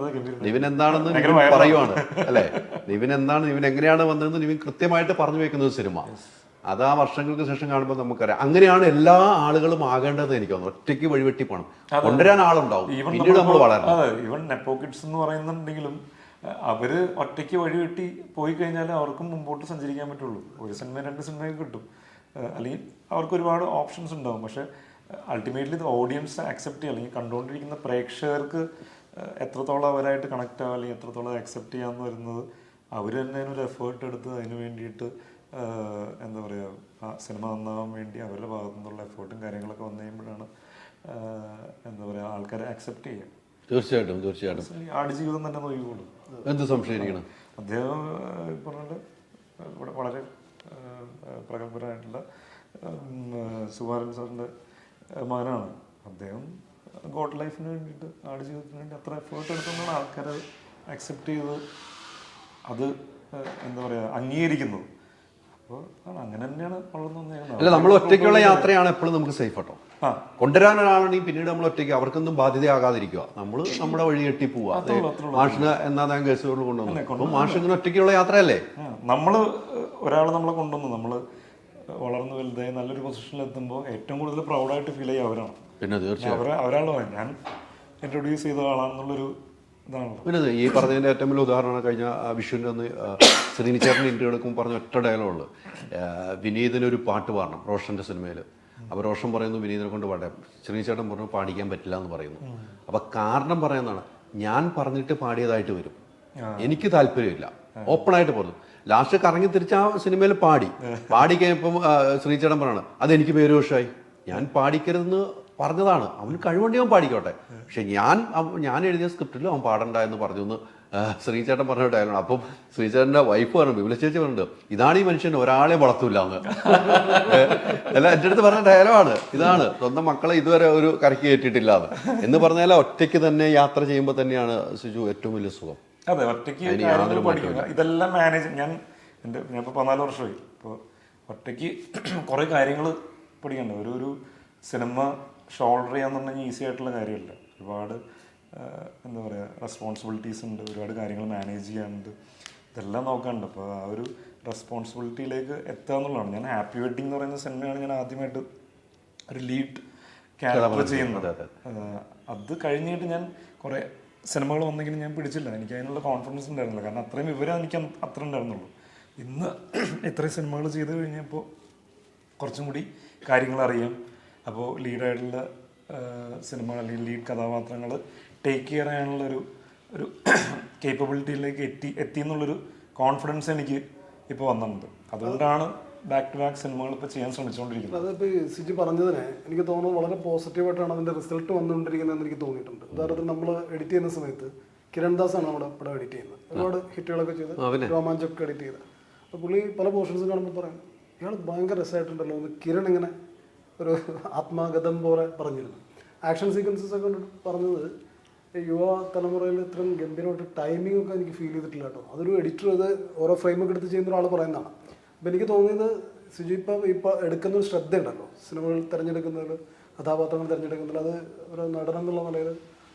നിവിൻ എന്താണെന്ന് നിവിൻ പറയുവാണ് അല്ലെ. നിവിൻ എന്താണ്, നിവിൻ എങ്ങനെയാണ് വന്നതെന്ന് നിവിൻ കൃത്യമായിട്ട് പറഞ്ഞു വെക്കുന്നത് സിനിമ. അത് ആ വർഷങ്ങൾക്ക് ശേഷം കാണുമ്പോൾ നമുക്കറിയാം. അങ്ങനെയാണ് എല്ലാ ആളുകളും ആകേണ്ടത്. എനിക്ക് തോന്നുന്നു ഒറ്റയ്ക്ക് വഴിവെട്ടി പോകണം, കൊണ്ടുവരാൻ ആളുണ്ടാവും, പിന്നീട് നമ്മൾ വളരണം. അതെ, ഈവൻ നെപ്പോ കിഡ്സ് എന്ന് പറയുന്നുണ്ടെങ്കിലും അവര് ഒറ്റയ്ക്ക് വഴിവെട്ടി പോയി കഴിഞ്ഞാൽ അവർക്കും മുമ്പോട്ട് സഞ്ചരിക്കാൻ പറ്റുള്ളൂ. ഒരു സിനിമ 2 സിനിമയൊക്കെ കിട്ടും, അല്ലെങ്കിൽ അവർക്ക് ഒരുപാട് ഓപ്ഷൻസ് ഉണ്ടാവും. പക്ഷെ അൾട്ടിമേറ്റ്ലി ഇത് ഓഡിയൻസ് അക്സെപ്റ്റ് ചെയ്യുക, അല്ലെങ്കിൽ കണ്ടുകൊണ്ടിരിക്കുന്ന പ്രേക്ഷകർക്ക് എത്രത്തോളം അവരായിട്ട് കണക്ട് ആവുക, അല്ലെങ്കിൽ എത്രത്തോളം അക്സെപ്റ്റ് ചെയ്യാമെന്ന് വരുന്നത് അവർ തന്നെ ഒരു എഫേർട്ട് എടുത്ത് അതിന് വേണ്ടിയിട്ട് എന്താ പറയുക, ആ സിനിമ നന്നാവാൻ വേണ്ടി അവരുടെ ഭാഗത്തു നിന്നുള്ള എഫേർട്ടും കാര്യങ്ങളൊക്കെ വന്നു കഴിയുമ്പോഴാണ് എന്താ പറയുക ആൾക്കാരെ അക്സെപ്റ്റ് ചെയ്യുക. തീർച്ചയായിട്ടും ആടുജീവിതം തന്നെ നോക്കിക്കോളും. എന്ത് സംശയിക്കണം. അദ്ദേഹം പറഞ്ഞിട്ട് ഇവിടെ വളരെ പ്രഗത്ഭരായിട്ടുള്ള സുകുമാരൻ സാറിൻ്റെ മകനാണ്. അദ്ദേഹം ഗോഡ് ലൈഫിന് വേണ്ടിയിട്ട്, ആടുജീവിതത്തിന് വേണ്ടി അത്ര എഫേർട്ട് എടുത്തുകൊണ്ടാണ് ആൾക്കാർ അക്സെപ്റ്റ് ചെയ്ത് അത് എന്താ പറയുക അംഗീകരിക്കുന്നത്. അപ്പോൾ അങ്ങനെ തന്നെയാണ് വളർന്നു വന്നേക്കുന്നത്. അല്ല, നമ്മൾ ഒറ്റയ്ക്കുള്ള യാത്രയാണ് എപ്പോഴും നമുക്ക് സേഫ് കേട്ടോ. കൊണ്ടുവരാൻ ഒരാളുണ്ടെങ്കിൽ പിന്നീട് നമ്മൾ ഒറ്റയ്ക്ക് അവർക്കൊന്നും ബാധ്യതയാകാതിരിക്കുക, നമ്മൾ നമ്മുടെ വഴി കെട്ടി പോവുക. മാഷിന് എന്നാ ഞാൻ കേസുകളിൽ കൊണ്ടുവന്നു. അപ്പോൾ മാഷ് ഇങ്ങനെ ഒറ്റയ്ക്കുള്ള യാത്രയല്ലേ. ഒരാൾ നമ്മളെ കൊണ്ടുവന്നു, നമ്മൾ വളർന്നു വലുതായി നല്ലൊരു പൊസിഷനിൽ എത്തുമ്പോൾ ഏറ്റവും കൂടുതൽ പ്രൗഡായിട്ട് ഫീൽ ചെയ്യുക അവരാണ്. പിന്നെ തീർച്ചയായും അവരാളോ ഞാൻ ഇൻട്രൊഡ്യൂസ് ചെയ്ത ആളാണെന്നുള്ളൊരു ഇതാണല്ലോ. പിന്നെ ഈ പറഞ്ഞതിൻ്റെ ഏറ്റവും വലിയ ഉദാഹരണമാണ് കഴിഞ്ഞ വിഷുവിൻ്റെ അന്ന് ശ്രീനിച്ചേട്ടൻ ഇൻ്റർവ്യൂ എടുക്കുമ്പോൾ പറഞ്ഞ ഒറ്റ ഡയലോഗുള്ളൂ, വിനീതിനൊരു പാട്ട് പാടണം റോഷൻ്റെ സിനിമയിൽ. അപ്പോൾ റോഷൻ പറയുന്നു വിനീതിനെ കൊണ്ട് പാടാം. ശ്രീനിച്ചേട്ടൻ പറഞ്ഞു പാടിക്കാൻ പറ്റില്ല എന്ന് പറയുന്നു. അപ്പോൾ കാരണം പറയുന്നതാണ്, ഞാൻ പറഞ്ഞിട്ട് പാടിയതായിട്ട് വരും, എനിക്ക് താല്പര്യമില്ല, ഓപ്പണായിട്ട് പറഞ്ഞു. ലാസ്റ്റ് കറങ്ങി തിരിച്ച് ആ സിനിമയിൽ പാടി കഴിഞ്ഞപ്പം ശ്രീനിച്ചേട്ടൻ പറയണം അതെനിക്ക് പേരുദോഷമായി, ഞാൻ പാടിക്കരുതെന്ന് പറഞ്ഞതാണ്, അവന് കഴിവുണ്ടെങ്കിൽ അവൻ പാടിക്കോട്ടെ, പക്ഷെ ഞാൻ എഴുതിയ സ്ക്രിപ്റ്റിൽ അവൻ പാടണ്ട എന്ന് പറഞ്ഞു എന്ന് ശ്രീചേട്ടൻ പറഞ്ഞ ഡയലോഗ്. അപ്പം ശ്രീചേട്ടൻ്റെ വൈഫ് പറഞ്ഞു, വിമല ചേച്ചി പറഞ്ഞിട്ടുണ്ട്, ഇതാണ് ഈ മനുഷ്യൻ ഒരാളെ വളർത്തൂല്ല എന്ന്. അല്ല, എൻ്റെ അടുത്ത് പറഞ്ഞ ഡയലോഗാണ് ഇതാണ്, സ്വന്തം മക്കളെ ഇതുവരെ ഒരു കരയ്ക്ക് കയറ്റിയിട്ടില്ല എന്ന് പറഞ്ഞാൽ ഒറ്റയ്ക്ക് തന്നെ യാത്ര ചെയ്യുമ്പോൾ തന്നെയാണ് സിജു ഏറ്റവും വലിയ സുഖം. അതെ, ഒറ്റയ്ക്ക് ഇതെല്ലാം മാനേജ് ഞാനിപ്പോൾ 14 വർഷമായി. ഇപ്പോൾ ഒറ്റയ്ക്ക് കുറേ കാര്യങ്ങൾ പഠിക്കണ്ട. ഒരു സിനിമ ഷോൾഡർ ചെയ്യാന്നുണ്ടെങ്കിൽ ഈസി ആയിട്ടുള്ള കാര്യമല്ല. ഒരുപാട് എന്താ പറയുക റെസ്പോൺസിബിലിറ്റീസ് ഉണ്ട്, ഒരുപാട് കാര്യങ്ങൾ മാനേജ് ചെയ്യാനുണ്ട്, ഇതെല്ലാം നോക്കാനുണ്ട്. അപ്പോൾ ആ ഒരു റെസ്പോൺസിബിലിറ്റിയിലേക്ക് എത്തുക എന്നുള്ളതാണ്. ഞാൻ ഹാപ്പി വെഡ്ഡിങ് എന്ന് പറയുന്ന സിനിമയാണ് ഞാൻ ആദ്യമായിട്ട് ഒരു ലീഡ് ക്യാരക്ടർ ചെയ്യുന്നത്. അത് കഴിഞ്ഞിട്ട് ഞാൻ കുറേ സിനിമകൾ വന്നെങ്കിലും ഞാൻ പിടിച്ചില്ല. എനിക്ക് അതിനുള്ള കോൺഫിഡൻസ് ഉണ്ടായിരുന്നില്ല, കാരണം അത്രയും വിവരം എനിക്ക് അത്ര ഉണ്ടായിരുന്നുള്ളൂ. ഇന്ന് ഇത്രയും സിനിമകൾ ചെയ്ത് കഴിഞ്ഞപ്പോൾ കുറച്ചും കൂടി കാര്യങ്ങൾ അറിയാം. അപ്പോൾ ലീഡായിട്ടുള്ള സിനിമ അല്ലെങ്കിൽ ലീഡ് കഥാപാത്രങ്ങൾ ടേക്ക് കെയർ ചെയ്യാനുള്ളൊരു കേപ്പബിലിറ്റിയിലേക്ക് എത്തി എന്നുള്ളൊരു കോൺഫിഡൻസ് എനിക്ക് ഇപ്പോൾ വന്നിട്ടുണ്ട്. അതുകൊണ്ടാണ് ബാക്ക് ടു ബാക്ക് സിനിമകൾ ഇപ്പോൾ ചെയ്യാൻ ശ്രമിച്ചുകൊണ്ടിരിക്കുന്നത്. അതിപ്പോൾ സിജി പറഞ്ഞതിനെ എനിക്ക് തോന്നുന്നു വളരെ പോസിറ്റീവായിട്ടാണ് അതിൻ്റെ റിസൾട്ട് വന്നുകൊണ്ടിരിക്കുന്നതെന്ന് എനിക്ക് തോന്നിയിട്ടുണ്ട്. ഉദാഹരണത്തിന് നമ്മൾ എഡിറ്റ് ചെയ്യുന്ന സമയത്ത് കിരൺ ദാസാണ് നമ്മുടെ പടം എഡിറ്റ് ചെയ്യുന്നത്. ഒരുപാട് ഹിറ്റുകളൊക്കെ ചെയ്ത് രോമാഞ്ചൊക്കെ എഡിറ്റ് ചെയ്ത്, അപ്പോൾ പുള്ളി പല പോർഷൻസും കാണുമ്പോൾ പറയും ഇയാൾ ഭയങ്കര രസമായിട്ടുണ്ടല്ലോ എന്ന് കിരൺ ഇങ്ങനെ ഒരു ആത്മാഗതം പോലെ പറഞ്ഞിരുന്നു. ആക്ഷൻ സീക്വൻസസ് ഒക്കെ പറഞ്ഞത് യുവ തലമുറയിൽ ഇത്രയും ഗംഭീരമായിട്ട് ടൈമിംഗ് ഒക്കെ എനിക്ക് ഫീൽ ചെയ്തിട്ടില്ല കേട്ടോ. അതൊരു എഡിറ്റർ ഇത് ഓരോ ഫ്രെയിമൊക്കെ എടുത്ത് ചെയ്യുന്ന ഒരാൾ പറയുന്നതാണ്. അപ്പോൾ എനിക്ക് തോന്നിയത് സുജി ഇപ്പോൾ എടുക്കുന്ന ഒരു ശ്രദ്ധ ഉണ്ടല്ലോ സിനിമകൾ തിരഞ്ഞെടുക്കുന്നതിൽ, കഥാപാത്രങ്ങൾ തിരഞ്ഞെടുക്കുന്നതിൽ, അത് ഒരു നടനം എന്നുള്ള നിലയിൽ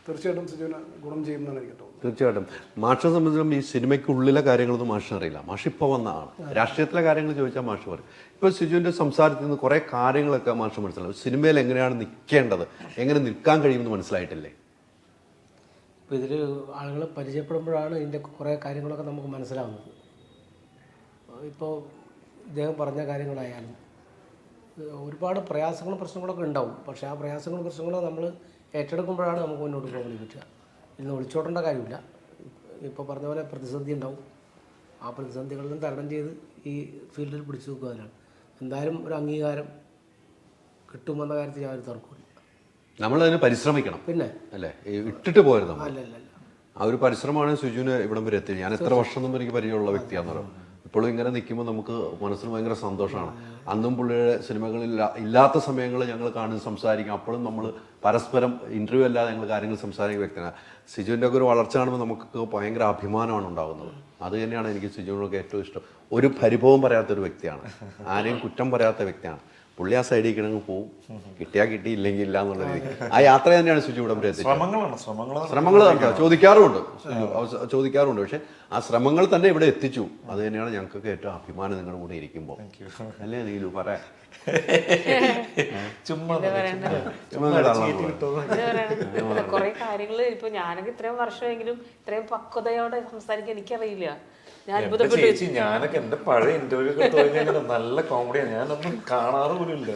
തീർച്ചയായിട്ടും സുജുവിനെ ഗുണം ചെയ്യുന്നതാണ് എനിക്ക് തോന്നുന്നത്. തീർച്ചയായിട്ടും മാഷിനെ സംബന്ധിച്ചിടത്തോളം ഈ സിനിമയ്ക്കുള്ളിലെ കാര്യങ്ങളൊന്നും മാഷിന് അറിയില്ല. മാഷ് ഇപ്പോൾ വന്നതാണ്. രാഷ്ട്രീയത്തിലെ കാര്യങ്ങൾ ചോദിച്ചാൽ മാഷ് പറയും. ഇപ്പോൾ സിജുവിൻ്റെ സംസാരത്തിൽ നിന്ന് കുറേ കാര്യങ്ങളൊക്കെ മാഷ് മനസ്സിലാവും. സിനിമയിൽ എങ്ങനെയാണ് നിൽക്കേണ്ടത്, എങ്ങനെ നിൽക്കാൻ കഴിയുമെന്ന് മനസ്സിലായിട്ടില്ലേ? ഇപ്പോൾ ഇതിൽ ആളുകൾ പരിചയപ്പെടുമ്പോഴാണ് ഇതിൻ്റെ കുറേ കാര്യങ്ങളൊക്കെ നമുക്ക് മനസ്സിലാവുന്നത്. ഇപ്പോൾ ഇദ്ദേഹം പറഞ്ഞ കാര്യങ്ങളായാലും ഒരുപാട് പ്രയാസങ്ങളും പ്രശ്നങ്ങളൊക്കെ ഉണ്ടാവും. പക്ഷേ ആ പ്രയാസങ്ങളും പ്രശ്നങ്ങളും നമ്മൾ ഏറ്റെടുക്കുമ്പോഴാണ് നമുക്ക് മുന്നോട്ട് പോകാൻ പറ്റുക. ഇന്ന് ഒളിച്ചോടേണ്ട കാര്യമില്ല. ഇപ്പോൾ പറഞ്ഞ പോലെ പ്രതിസന്ധി ഉണ്ടാവും. ആ പ്രതിസന്ധികളിലും തരണം ചെയ്ത് ഈ ഫീൽഡിൽ പിടിച്ചു നിൽക്കുന്നതിനാണ്. എന്തായാലും ഒരു അംഗീകാരം കിട്ടുമെന്ന കാര്യത്തിൽ യാതൊരു തർക്കമില്ല. നമ്മളതിന് പരിശ്രമിക്കണം, പിന്നെ അല്ലേ? ഇട്ടിട്ട് പോയത് നമ്മൾ അല്ലല്ല ആ ഒരു പരിശ്രമമാണ് സുജുവിന് ഇവിടം വരെ എത്തിയത്. ഞാൻ എത്ര വർഷം മുമ്പ് എനിക്ക് പരിചയമുള്ള വ്യക്തിയാണെന്ന് പറയും. ഇപ്പോഴും ഇങ്ങനെ നിൽക്കുമ്പോൾ നമുക്ക് മനസ്സിന് ഭയങ്കര സന്തോഷമാണ്. അന്നും പുള്ളിയുടെ സിനിമകളിൽ ഇല്ലാത്ത സമയങ്ങളിൽ ഞങ്ങൾ കാണുന്ന സംസാരിക്കും. അപ്പോഴും നമ്മൾ പരസ്പരം ഇൻ്റർവ്യൂ അല്ലാതെ ഞങ്ങൾ കാര്യങ്ങൾ സംസാരിക്കുന്ന വ്യക്തിയാണ്. സിജുവിൻ്റെ ഒക്കെ ഒരു വളർച്ച കാണുമ്പോൾ നമുക്ക് ഭയങ്കര അഭിമാനമാണ് ഉണ്ടാകുന്നത്. അത് തന്നെയാണ് എനിക്ക് സിജുവിനൊക്കെ ഏറ്റവും ഇഷ്ടം. ഒരു പരിഭവം പറയാത്തൊരു വ്യക്തിയാണ്, ആരെയും കുറ്റം പറയാത്ത വ്യക്തിയാണ്. പുള്ളി ആ സൈഡിൽ കിടങ്ങ് പോവും, കിട്ടിയാൽ കിട്ടി, ഇല്ലെങ്കിൽ ഇല്ല എന്നുള്ള രീതി. ആ യാത്ര തന്നെയാണ് സുജു ഇവിടം വരെ എത്തിച്ചത്. ശ്രമങ്ങൾ ചോദിക്കാറുണ്ട്. പക്ഷെ ആ ശ്രമങ്ങൾ തന്നെ ഇവിടെ എത്തിച്ചു. അത് തന്നെയാണ് ഞങ്ങൾക്കൊക്കെ ഏറ്റവും അഭിമാനം നിങ്ങളുടെ കൂടെ ഇരിക്കുമ്പോൾ. അല്ലേ നീലു പറയാ? കുറെ കാര്യങ്ങള് ഇപ്പൊ ഞാനൊക്കെ ഇത്രയും വർഷമെങ്കിലും ഇത്രയും പക്വതയോടെ സംസാരിക്കാൻ എനിക്കറിയില്ല. ചേച്ചി ഞാനൊക്കെ എന്റെ പഴയ ഇന്റർവ്യൂ നല്ല കോമഡിയാണ്. ഞാനൊന്നും കാണാറ് പോലും ഇല്ല.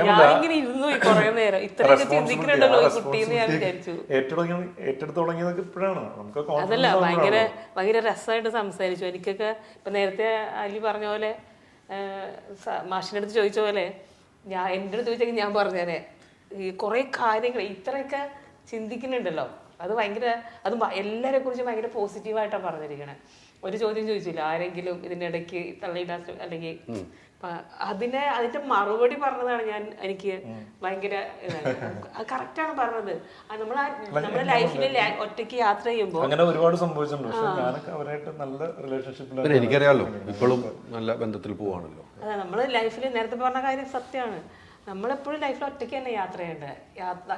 ഞാനിങ്ങനെ ഇരുന്നു കുറെ നേരം ഇത്രയൊക്കെ ചിന്തിക്കുന്നുണ്ടല്ലോ ഈ കുട്ടീന്ന് ഞാൻ വിചാരിച്ചു. ഏറ്റെടുത്ത് തുടങ്ങിയതൊക്കെ ഇപ്പോഴാണ് നമുക്ക്. അതല്ല, ഭയങ്കര രസമായിട്ട് സംസാരിച്ചു. എനിക്കൊക്കെ ഇപ്പൊ നേരത്തെ അലി പറഞ്ഞ പോലെ മാഷിന്റെ അടുത്ത് ചോദിച്ച പോലെ എൻ്റെ അടുത്ത് ചോദിച്ചെങ്കിൽ ഞാൻ പറഞ്ഞേനെ ഈ കുറെ കാര്യങ്ങൾ ഇത്രയൊക്കെ ചിന്തിക്കുന്നുണ്ടല്ലോ. അത് എല്ലാരെ കുറിച്ചും ഭയങ്കര പോസിറ്റീവായിട്ടാണ് പറഞ്ഞിരിക്കണേ. ഒരു ചോദ്യം ചോദിച്ചില്ല ആരെങ്കിലും ഇതിന്റെ ഇടയ്ക്ക് തള്ളിയിടാൻ, അല്ലെങ്കിൽ അതിന്റെ മറുപടി പറഞ്ഞതാണ് എനിക്ക് ഭയങ്കര ഇതാണ്. അത് കറക്റ്റാണ് പറഞ്ഞത്. നമ്മുടെ ലൈഫിൽ ഒറ്റയ്ക്ക് യാത്ര ചെയ്യുമ്പോൾ അങ്ങനെ ഒരുപാട് സംഭവിച്ചിട്ടുണ്ട്. പക്ഷെ ഞാനൊക്കെ അവരായിട്ട് നല്ല റിലേഷൻഷിപ്പിലാണ്. എനിക്കറിയാലോ, ഇപ്പോഴും നല്ല ബന്ധത്തിൽ പോവാണല്ലോ. അതെ, നമ്മള് ലൈഫിൽ നേരത്തെ പറഞ്ഞ കാര്യം സത്യമാണ്. നമ്മളെപ്പോഴും ലൈഫിൽ ഒറ്റയ്ക്ക് തന്നെ യാത്ര ചെയ്യേണ്ടത്.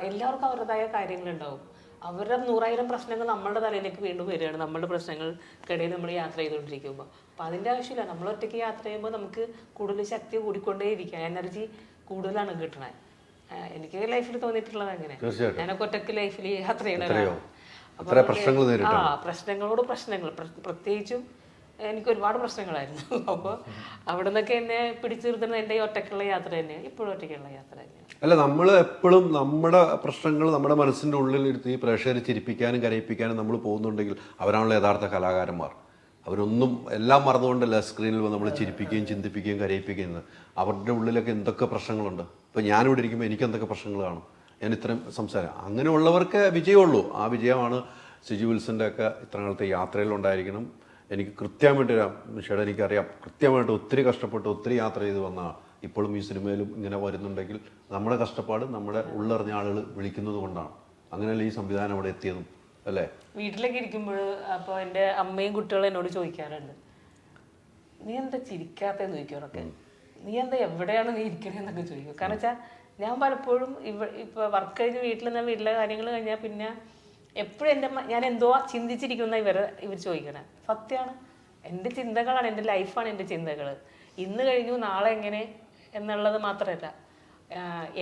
എല്ലാവർക്കും അവരുടേതായ കാര്യങ്ങളുണ്ടാവും. അവരുടെ 100,000 പ്രശ്നങ്ങൾ നമ്മളുടെ തലയിലേക്ക് വീണ്ടും വരികയാണ്, നമ്മളുടെ പ്രശ്നങ്ങൾക്കിടയിൽ നമ്മൾ യാത്ര ചെയ്തുകൊണ്ടിരിക്കുമ്പോൾ. അപ്പോൾ അതിൻ്റെ ആവശ്യമില്ല. നമ്മൾ ഒറ്റയ്ക്ക് യാത്ര ചെയ്യുമ്പോൾ നമുക്ക് കൂടുതൽ ശക്തി കൂടിക്കൊണ്ടേയിരിക്കുക, എനർജി കൂടുതലാണ് കിട്ടണേ. എനിക്ക് ലൈഫിൽ തോന്നിയിട്ടുള്ളത് അങ്ങനെ. ഞാനൊക്കെ ഒറ്റയ്ക്ക് ലൈഫിൽ യാത്ര ചെയ്യണതാണ്. പ്രശ്നങ്ങളോട് പ്രശ്നങ്ങൾ, പ്രത്യേകിച്ചും എനിക്ക് ഒരുപാട് പ്രശ്നങ്ങളായിരുന്നു. അപ്പോൾ അവിടെ നിന്നൊക്കെ എന്നെ പിടിച്ചു നിർത്തുന്നത് എൻ്റെ ഒറ്റയ്ക്കുള്ള യാത്ര തന്നെയാണ്. ഇപ്പോഴും ഒറ്റയ്ക്കുള്ള യാത്ര തന്നെയാണ്. അല്ല, നമ്മൾ എപ്പോഴും നമ്മുടെ പ്രശ്നങ്ങൾ നമ്മുടെ മനസ്സിൻ്റെ ഉള്ളിലിരുത്തി പ്രേക്ഷകരെ ചിരിപ്പിക്കാനും കരയിപ്പിക്കാനും നമ്മൾ പോകുന്നുണ്ടെങ്കിൽ അവരാണല്ലോ യഥാർത്ഥ കലാകാരന്മാർ. അവരൊന്നും എല്ലാം മറന്നുകൊണ്ടല്ല സ്ക്രീനിൽ നമ്മൾ ചിരിപ്പിക്കുകയും ചിന്തിപ്പിക്കുകയും കരയിപ്പിക്കുകയും. അവരുടെ ഉള്ളിലൊക്കെ എന്തൊക്കെ പ്രശ്നങ്ങളുണ്ട്. ഇപ്പോൾ ഞാനിവിടെ ഇരിക്കുമ്പോൾ എനിക്ക് എന്തൊക്കെ പ്രശ്നങ്ങൾ കാണും. ഞാൻ ഇത്രയും സംസാരം അങ്ങനെയുള്ളവർക്ക് വിജയമുള്ളൂ. ആ വിജയമാണ് സിജു വിൽസൻ്റെ ഒക്കെ ഇത്ര നാളത്തെ യാത്രയിലുണ്ടായിരിക്കണം. എനിക്ക് കൃത്യമായിട്ട് ചേട്ടാ എനിക്കറിയാം, കൃത്യമായിട്ട് ഒത്തിരി കഷ്ടപ്പെട്ട് ഒത്തിരി യാത്ര ചെയ്ത് വന്ന ഇപ്പോഴും ഈ സിനിമയിലും ഇങ്ങനെ വരുന്നുണ്ടെങ്കിൽ നമ്മുടെ കഷ്ടപ്പാട് നമ്മുടെ ഉള്ളറിഞ്ഞ ആളുകൾ വിളിക്കുന്നത് കൊണ്ടാണ്. അങ്ങനെയല്ല ഈ സംവിധാനം അവിടെ എത്തിയതും, അല്ലേ? വീട്ടിലൊക്കെ ഇരിക്കുമ്പോൾ അപ്പോൾ എൻ്റെ അമ്മയും കുട്ടികളും എന്നോട് ചോദിക്കാറുണ്ട്, നീ എന്താ ചിരിക്കാത്തെന്ന് ചോദിക്കാറൊക്കെ. നീ എന്താ എവിടെയാണ് നീ ഇരിക്കണേന്നൊക്കെ ചോദിക്കും. കാരണം വെച്ചാൽ ഞാൻ പലപ്പോഴും ഇപ്പോൾ വർക്ക് കഴിഞ്ഞ് വീട്ടിലെ കാര്യങ്ങൾ കഴിഞ്ഞാൽ പിന്നെ എപ്പോഴും ഞാൻ എന്തോ ചിന്തിച്ചിരിക്കുന്ന ഇവർ ചോദിക്കണേ. സത്യമാണ്, എൻ്റെ ചിന്തകളാണ്, എൻ്റെ ലൈഫാണ് എൻ്റെ ചിന്തകൾ. ഇന്ന് കഴിഞ്ഞു നാളെ എങ്ങനെ എന്നുള്ളത് മാത്രമല്ല,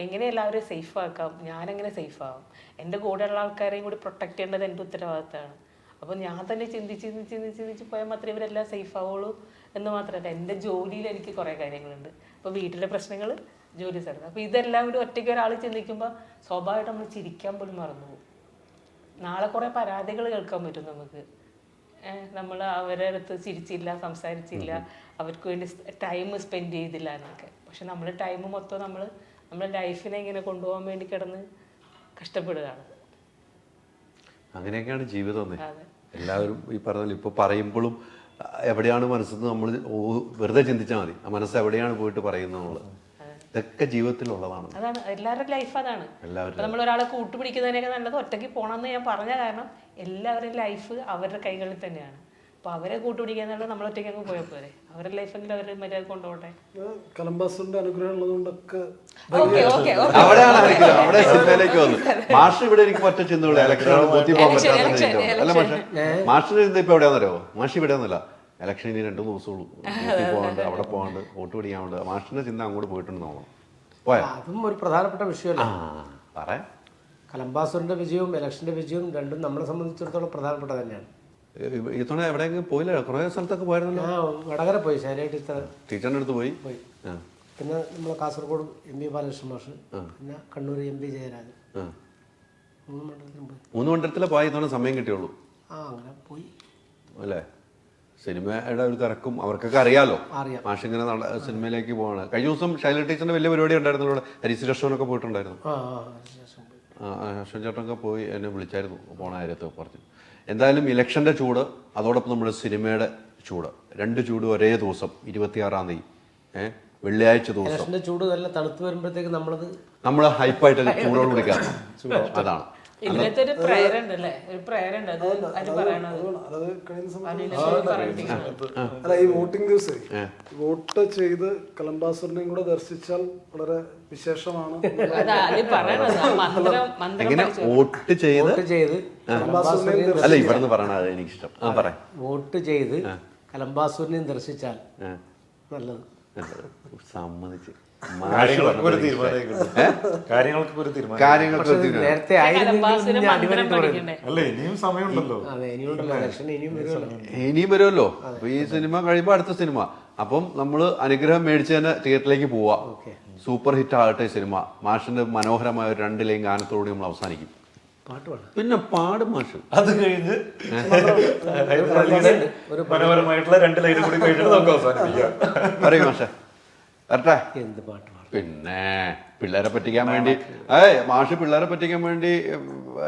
എങ്ങനെ എല്ലാവരെയും സേഫാക്കാം, ഞാനെങ്ങനെ സേഫാകും, എൻ്റെ കൂടെയുള്ള ആൾക്കാരെയും കൂടി പ്രൊട്ടക്ട് ചെയ്യേണ്ടത് എൻ്റെ ഉത്തരവാദിത്തമാണ്. അപ്പോൾ ഞാൻ തന്നെ ചിന്തിച്ച് പോയാൽ മാത്രമേ ഇവരെല്ലാം സേഫ് ആവുള്ളൂ എന്ന് മാത്രമല്ല, എൻ്റെ ജോലിയിൽ എനിക്ക് കുറേ കാര്യങ്ങളുണ്ട്. അപ്പോൾ വീട്ടിലെ പ്രശ്നങ്ങൾ, ജോലി സ്ഥലത്ത്, അപ്പോൾ ഇതെല്ലാം കൂടി ഒറ്റയ്ക്ക് ഒരാൾ ചിന്തിക്കുമ്പോൾ സ്വാഭാവികമായിട്ട് നമ്മൾ ചിരിക്കാൻ പോലും മറന്നുപോകും. നാളെ കുറേ പരാതികൾ കേൾക്കാൻ പറ്റും നമുക്ക്. നമ്മൾ അവരുടെ അടുത്ത് ചിരിച്ചില്ല, സംസാരിച്ചില്ല, അവർക്ക് വേണ്ടി ടൈം സ്പെൻഡ് ചെയ്തില്ല എന്നൊക്കെ. പക്ഷെ നമ്മൾ ടൈം മൊത്തം നമ്മുടെ ലൈഫിനെ ഇങ്ങനെ കൊണ്ടുപോകാൻ വേണ്ടി കിടന്ന് കഷ്ടപ്പെടുകയാണ്. അങ്ങനെയൊക്കെയാണ് ജീവിതം. എല്ലാവരും ഈ പറഞ്ഞ ഇപ്പോൾ പറയുമ്പോഴും എവിടെയാണ് മനസ്സെന്ന് നമ്മൾ വെറുതെ ചിന്തിച്ചാൽ മതി. ആ മനസ്സ് എവിടെയാണ് പോയിട്ട് പറയുന്നത് നമ്മൾ. ഇതൊക്കെ ജീവിതത്തിലുള്ളതാണ്. അതാണ് എല്ലാവരുടെ ലൈഫ്. അതാണ് നമ്മൾ ഒരാളെ കൂട്ടുപിടിക്കുന്നതിനൊക്കെ നല്ലത് ഒറ്റയ്ക്ക് പോകണമെന്ന് ഞാൻ പറഞ്ഞ കാരണം എല്ലാവരുടെയും ലൈഫ് അവരുടെ കൈകളിൽ തന്നെയാണ്. അപ്പോൾ അവരെ കൂട്ടുപിടിക്കാന്നുള്ളത് നമ്മൾ ഒറ്റയ്ക്ക് അങ്ങ് പോയാൽ പോരെ. അവരുടെ ലൈഫെങ്കിലും അവർ മര്യാദ കൊണ്ടുപോകട്ടെ. കലംബാസിന്റെ അനുഗ്രഹം ഉള്ളതുകൊണ്ടൊക്കെ അവിടെയാണ് അനുഗ്രഹം. അവിടെ സിനിമയിലേക്ക് വന്നു. മാഷ് ഇവിടെ എനിക്ക് ഒറ്റ ചിന്തയുള്ളൂ, ഇലക്ഷനാണ് ബൂത്തി പോകാൻ പറ്റാത്ത. അല്ല മാഷ്, മാഷിന് ഇന്ന് ഇപ്പൊ എവിടെയാണെന്നറിയോ? മാഷ് ഇവിടെ ഒന്നുമില്ല, ഇലക്ഷൻ ഇനി 2 ദിവസമുള്ളൂ, പോകാണ്ട് അവിടെ പോകാണ്ട് വോട്ട് പിടിക്കാണ്ട്. മാഷിന്റെ ചിന്ത അങ്ങോട്ട് പോയിട്ടുണ്ട് നോക്കണം. പോയാ അതും ഒരു പ്രധാനപ്പെട്ട വിഷയമല്ല. പറയാം, കലംബാസുറിന്റെ വിജയവും ഇലക്ഷന്റെ വിജയവും രണ്ടും നമ്മളെ സംബന്ധിച്ചിടത്തോളം പ്രധാനപ്പെട്ട തന്നെയാണ്. ഇത്തവണ എവിടെയെങ്കിലും പോയില്ല? കുറേ സ്ഥലത്തൊക്കെ പോയിരുന്നല്ലോ. വടകര പോയി, ശരിയായിട്ട് ടീച്ചറിന്റെ അടുത്ത് പോയി. പിന്നെ നമ്മളെ കാസർഗോഡ് MP ബാലകൃഷ്ണൻ മാഷ്, പിന്നെ കണ്ണൂർ MP ജയരാജൻ, 3 മണ്ഡലത്തിലെ പോയി. ഇത്തവണ സമയം കിട്ടിയുള്ളൂ. അങ്ങനെ പോയി അല്ലേ? സിനിമയുടെ ഒരു തിരക്കും അവർക്കൊക്കെ അറിയാലോ. മാഷിങ്ങനെ സിനിമയിലേക്ക് പോവാണ്. കഴിഞ്ഞ ദിവസം ശൈല ടീച്ചറിന്റെ വലിയ പരിപാടി ഉണ്ടായിരുന്നു ഇവിടെ. ഹരിശ്രീകൃഷ്ണനൊക്കെ പോയിട്ടുണ്ടായിരുന്നു. അശ്വൻ ചേട്ടനൊക്കെ പോയി എന്നെ വിളിച്ചായിരുന്നു പോണ കാര്യത്തൊക്കെ പറഞ്ഞു. എന്തായാലും ഇലക്ഷൻ്റെ ചൂട്, അതോടൊപ്പം നമ്മുടെ സിനിമയുടെ ചൂട്, 2 ചൂട് ഒരേ ദിവസം 26-ാം തീയതി വെള്ളിയാഴ്ച ദിവസം. ചൂട് നല്ല തണുത്ത് വരുമ്പോഴത്തേക്ക് നമ്മൾ ഹൈപ്പായിട്ട് ചൂടോട് വിളിക്കാം. അതാണ് ഇതിനകത്ത് ഒരു പ്രയർ ഉണ്ട് അല്ലേ? ഒരു പ്രയർ ഉണ്ട്. അത് പറയണത് അല്ല, ഈ വോട്ടിംഗ് ദിവസം വോട്ട് ചെയ്ത് കലംബാസുറിനെയും കൂടെ ദർശിച്ചാൽ വളരെ വിശേഷമാണ്. എങ്ങനെ വോട്ട് ചെയ്ത് അല്ല ഇവിടുന്ന് പറയണത് എനിക്കിഷ്ടം. വോട്ട് ചെയ്ത് കലംബാസുറിനെയും ദർശിച്ചാൽ നല്ലത്. സമ്മതിച്ച് നേരത്തെ ഇനിയും സമയമുണ്ടല്ലോ. ഇനിയും വരുമല്ലോ. അപ്പൊ ഈ സിനിമ കഴിയുമ്പോ അടുത്ത സിനിമ. അപ്പം നമ്മള് അനുഗ്രഹം മേടിച്ച് തന്നെ തിയേറ്ററിലേക്ക് പോവാ. സൂപ്പർ ഹിറ്റ് ആകട്ടെ സിനിമ. മാഷിന്റെ മനോഹരമായ ഒരു 2 ലൈൻ ഗാനത്തോടെ നമ്മൾ അവസാനിക്കും. പിന്നെ പാടും മാഷ്. അത് കഴിഞ്ഞ് മനോഹരമായിട്ടുള്ള 2 ലൈനും കൂടി കഴിഞ്ഞിട്ട് നമുക്ക് അവസാനിപ്പിക്കാം. പറയൂ മാഷെ, വരട്ടെ. എന്ത് പാട്ട്? പിന്നെ പിള്ളേരെ പറ്റിക്കാൻ വേണ്ടി മാഷ് പിള്ളേരെ പറ്റിക്കാൻ വേണ്ടി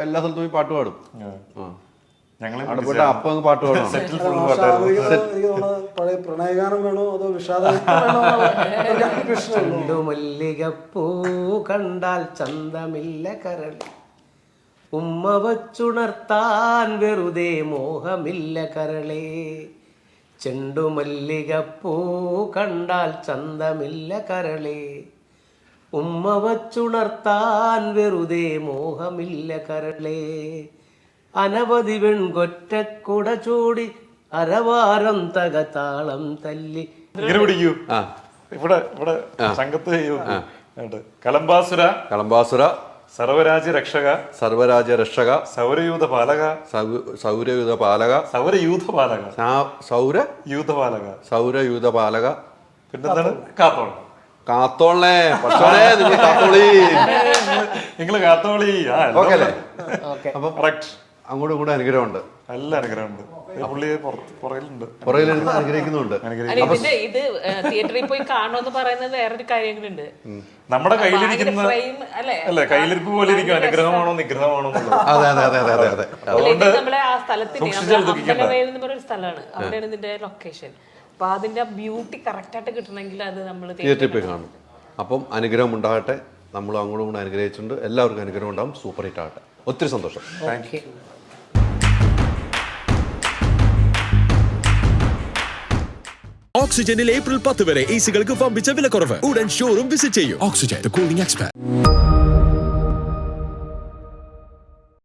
എല്ലാ സ്ഥലത്തും പോയി പാട്ട് പാടും. അവിടെ പോയിട്ട് അപ്പൊ അങ്ങ് പാട്ട് പാടും. പഴയ പ്രണയഗാനം വേണോ അതോ വിഷാദ? മല്ലികപ്പൂ കണ്ടാൽ ചന്തമില്ല കരൾ, ഉമ്മ വച്ചുണർത്താൻ വെറുതെ മോഹമില്ല കരളേ. ചെണ്ടുമല്ലികപ്പൂ കണ്ടാൽ ചന്തമില്ല കരളേ, ഉമ്മ വച്ചുണർത്താൻ വെറുതെ മോഹമില്ല കരളേ. അനവധി വെൺകൊറ്റക്കുട ചൂടി അരവാരം തകതാളം തല്ലി. ഇങ്ങനെ പിടിക്കൂ. ഇവിടെ സംഘത്ത് കലംബാസുര സർവരാജ രക്ഷക സൗരയൂഥ പാലക പിന്നെന്താണ് കാത്തോളേ നിങ്ങള് കാത്തോളി. അപ്പൊ അങ്ങോട്ടും ഇങ്ങോട്ടും അനുഗ്രഹമുണ്ട്. നല്ല അനുഗ്രഹമുണ്ട്. പുറകിലിരുന്ന് അനുഗ്രഹിക്കുന്നുണ്ട്. ഇത് തിയേറ്ററിൽ പോയി കാണുമെന്ന് പറയുന്നത് വേറൊരു കാര്യങ്ങളുണ്ട്. നമ്മുടെ കയ്യിലിരിക്കുന്ന അല്ലെ കയ്യിലിരിപ്പ് പോലെ ഇരിക്കും. അനുഗ്രഹമാണോ നിഗ്രഹമാണോ? നമ്മളെ ആ സ്ഥലത്തിന് അമ്പലവേൽ എന്ന് പറയുന്ന സ്ഥലമാണ്. അവിടെയാണ് ഇതിന്റെ ലൊക്കേഷൻ. അപ്പൊ അതിന്റെ ബ്യൂട്ടി കറക്റ്റ് ആയിട്ട് കിട്ടണമെങ്കിൽ അത് നമ്മൾ തിയേറ്ററിൽ പോയി കാണും. അപ്പം അനുഗ്രഹം ഉണ്ടാകട്ടെ. നമ്മൾ അങ്ങോട്ടും കൂടെ അനുഗ്രഹിച്ചിട്ടുണ്ട്. എല്ലാവർക്കും അനുഗ്രഹം ഉണ്ടാവും. സൂപ്പർ ഹിറ്റ് ആകട്ടെ. ഒത്തിരി സന്തോഷം. Thank you. ഓക്സിജനിൽ ഏപ്രിൽ 10 വരെ AC-കൾക്ക് വമ്പിച്ച വിലക്കുറവ്. ഉടൻ ഷോറൂം വിസിറ്റ് ചെയ്യൂ. Oxygen, the cooling expert.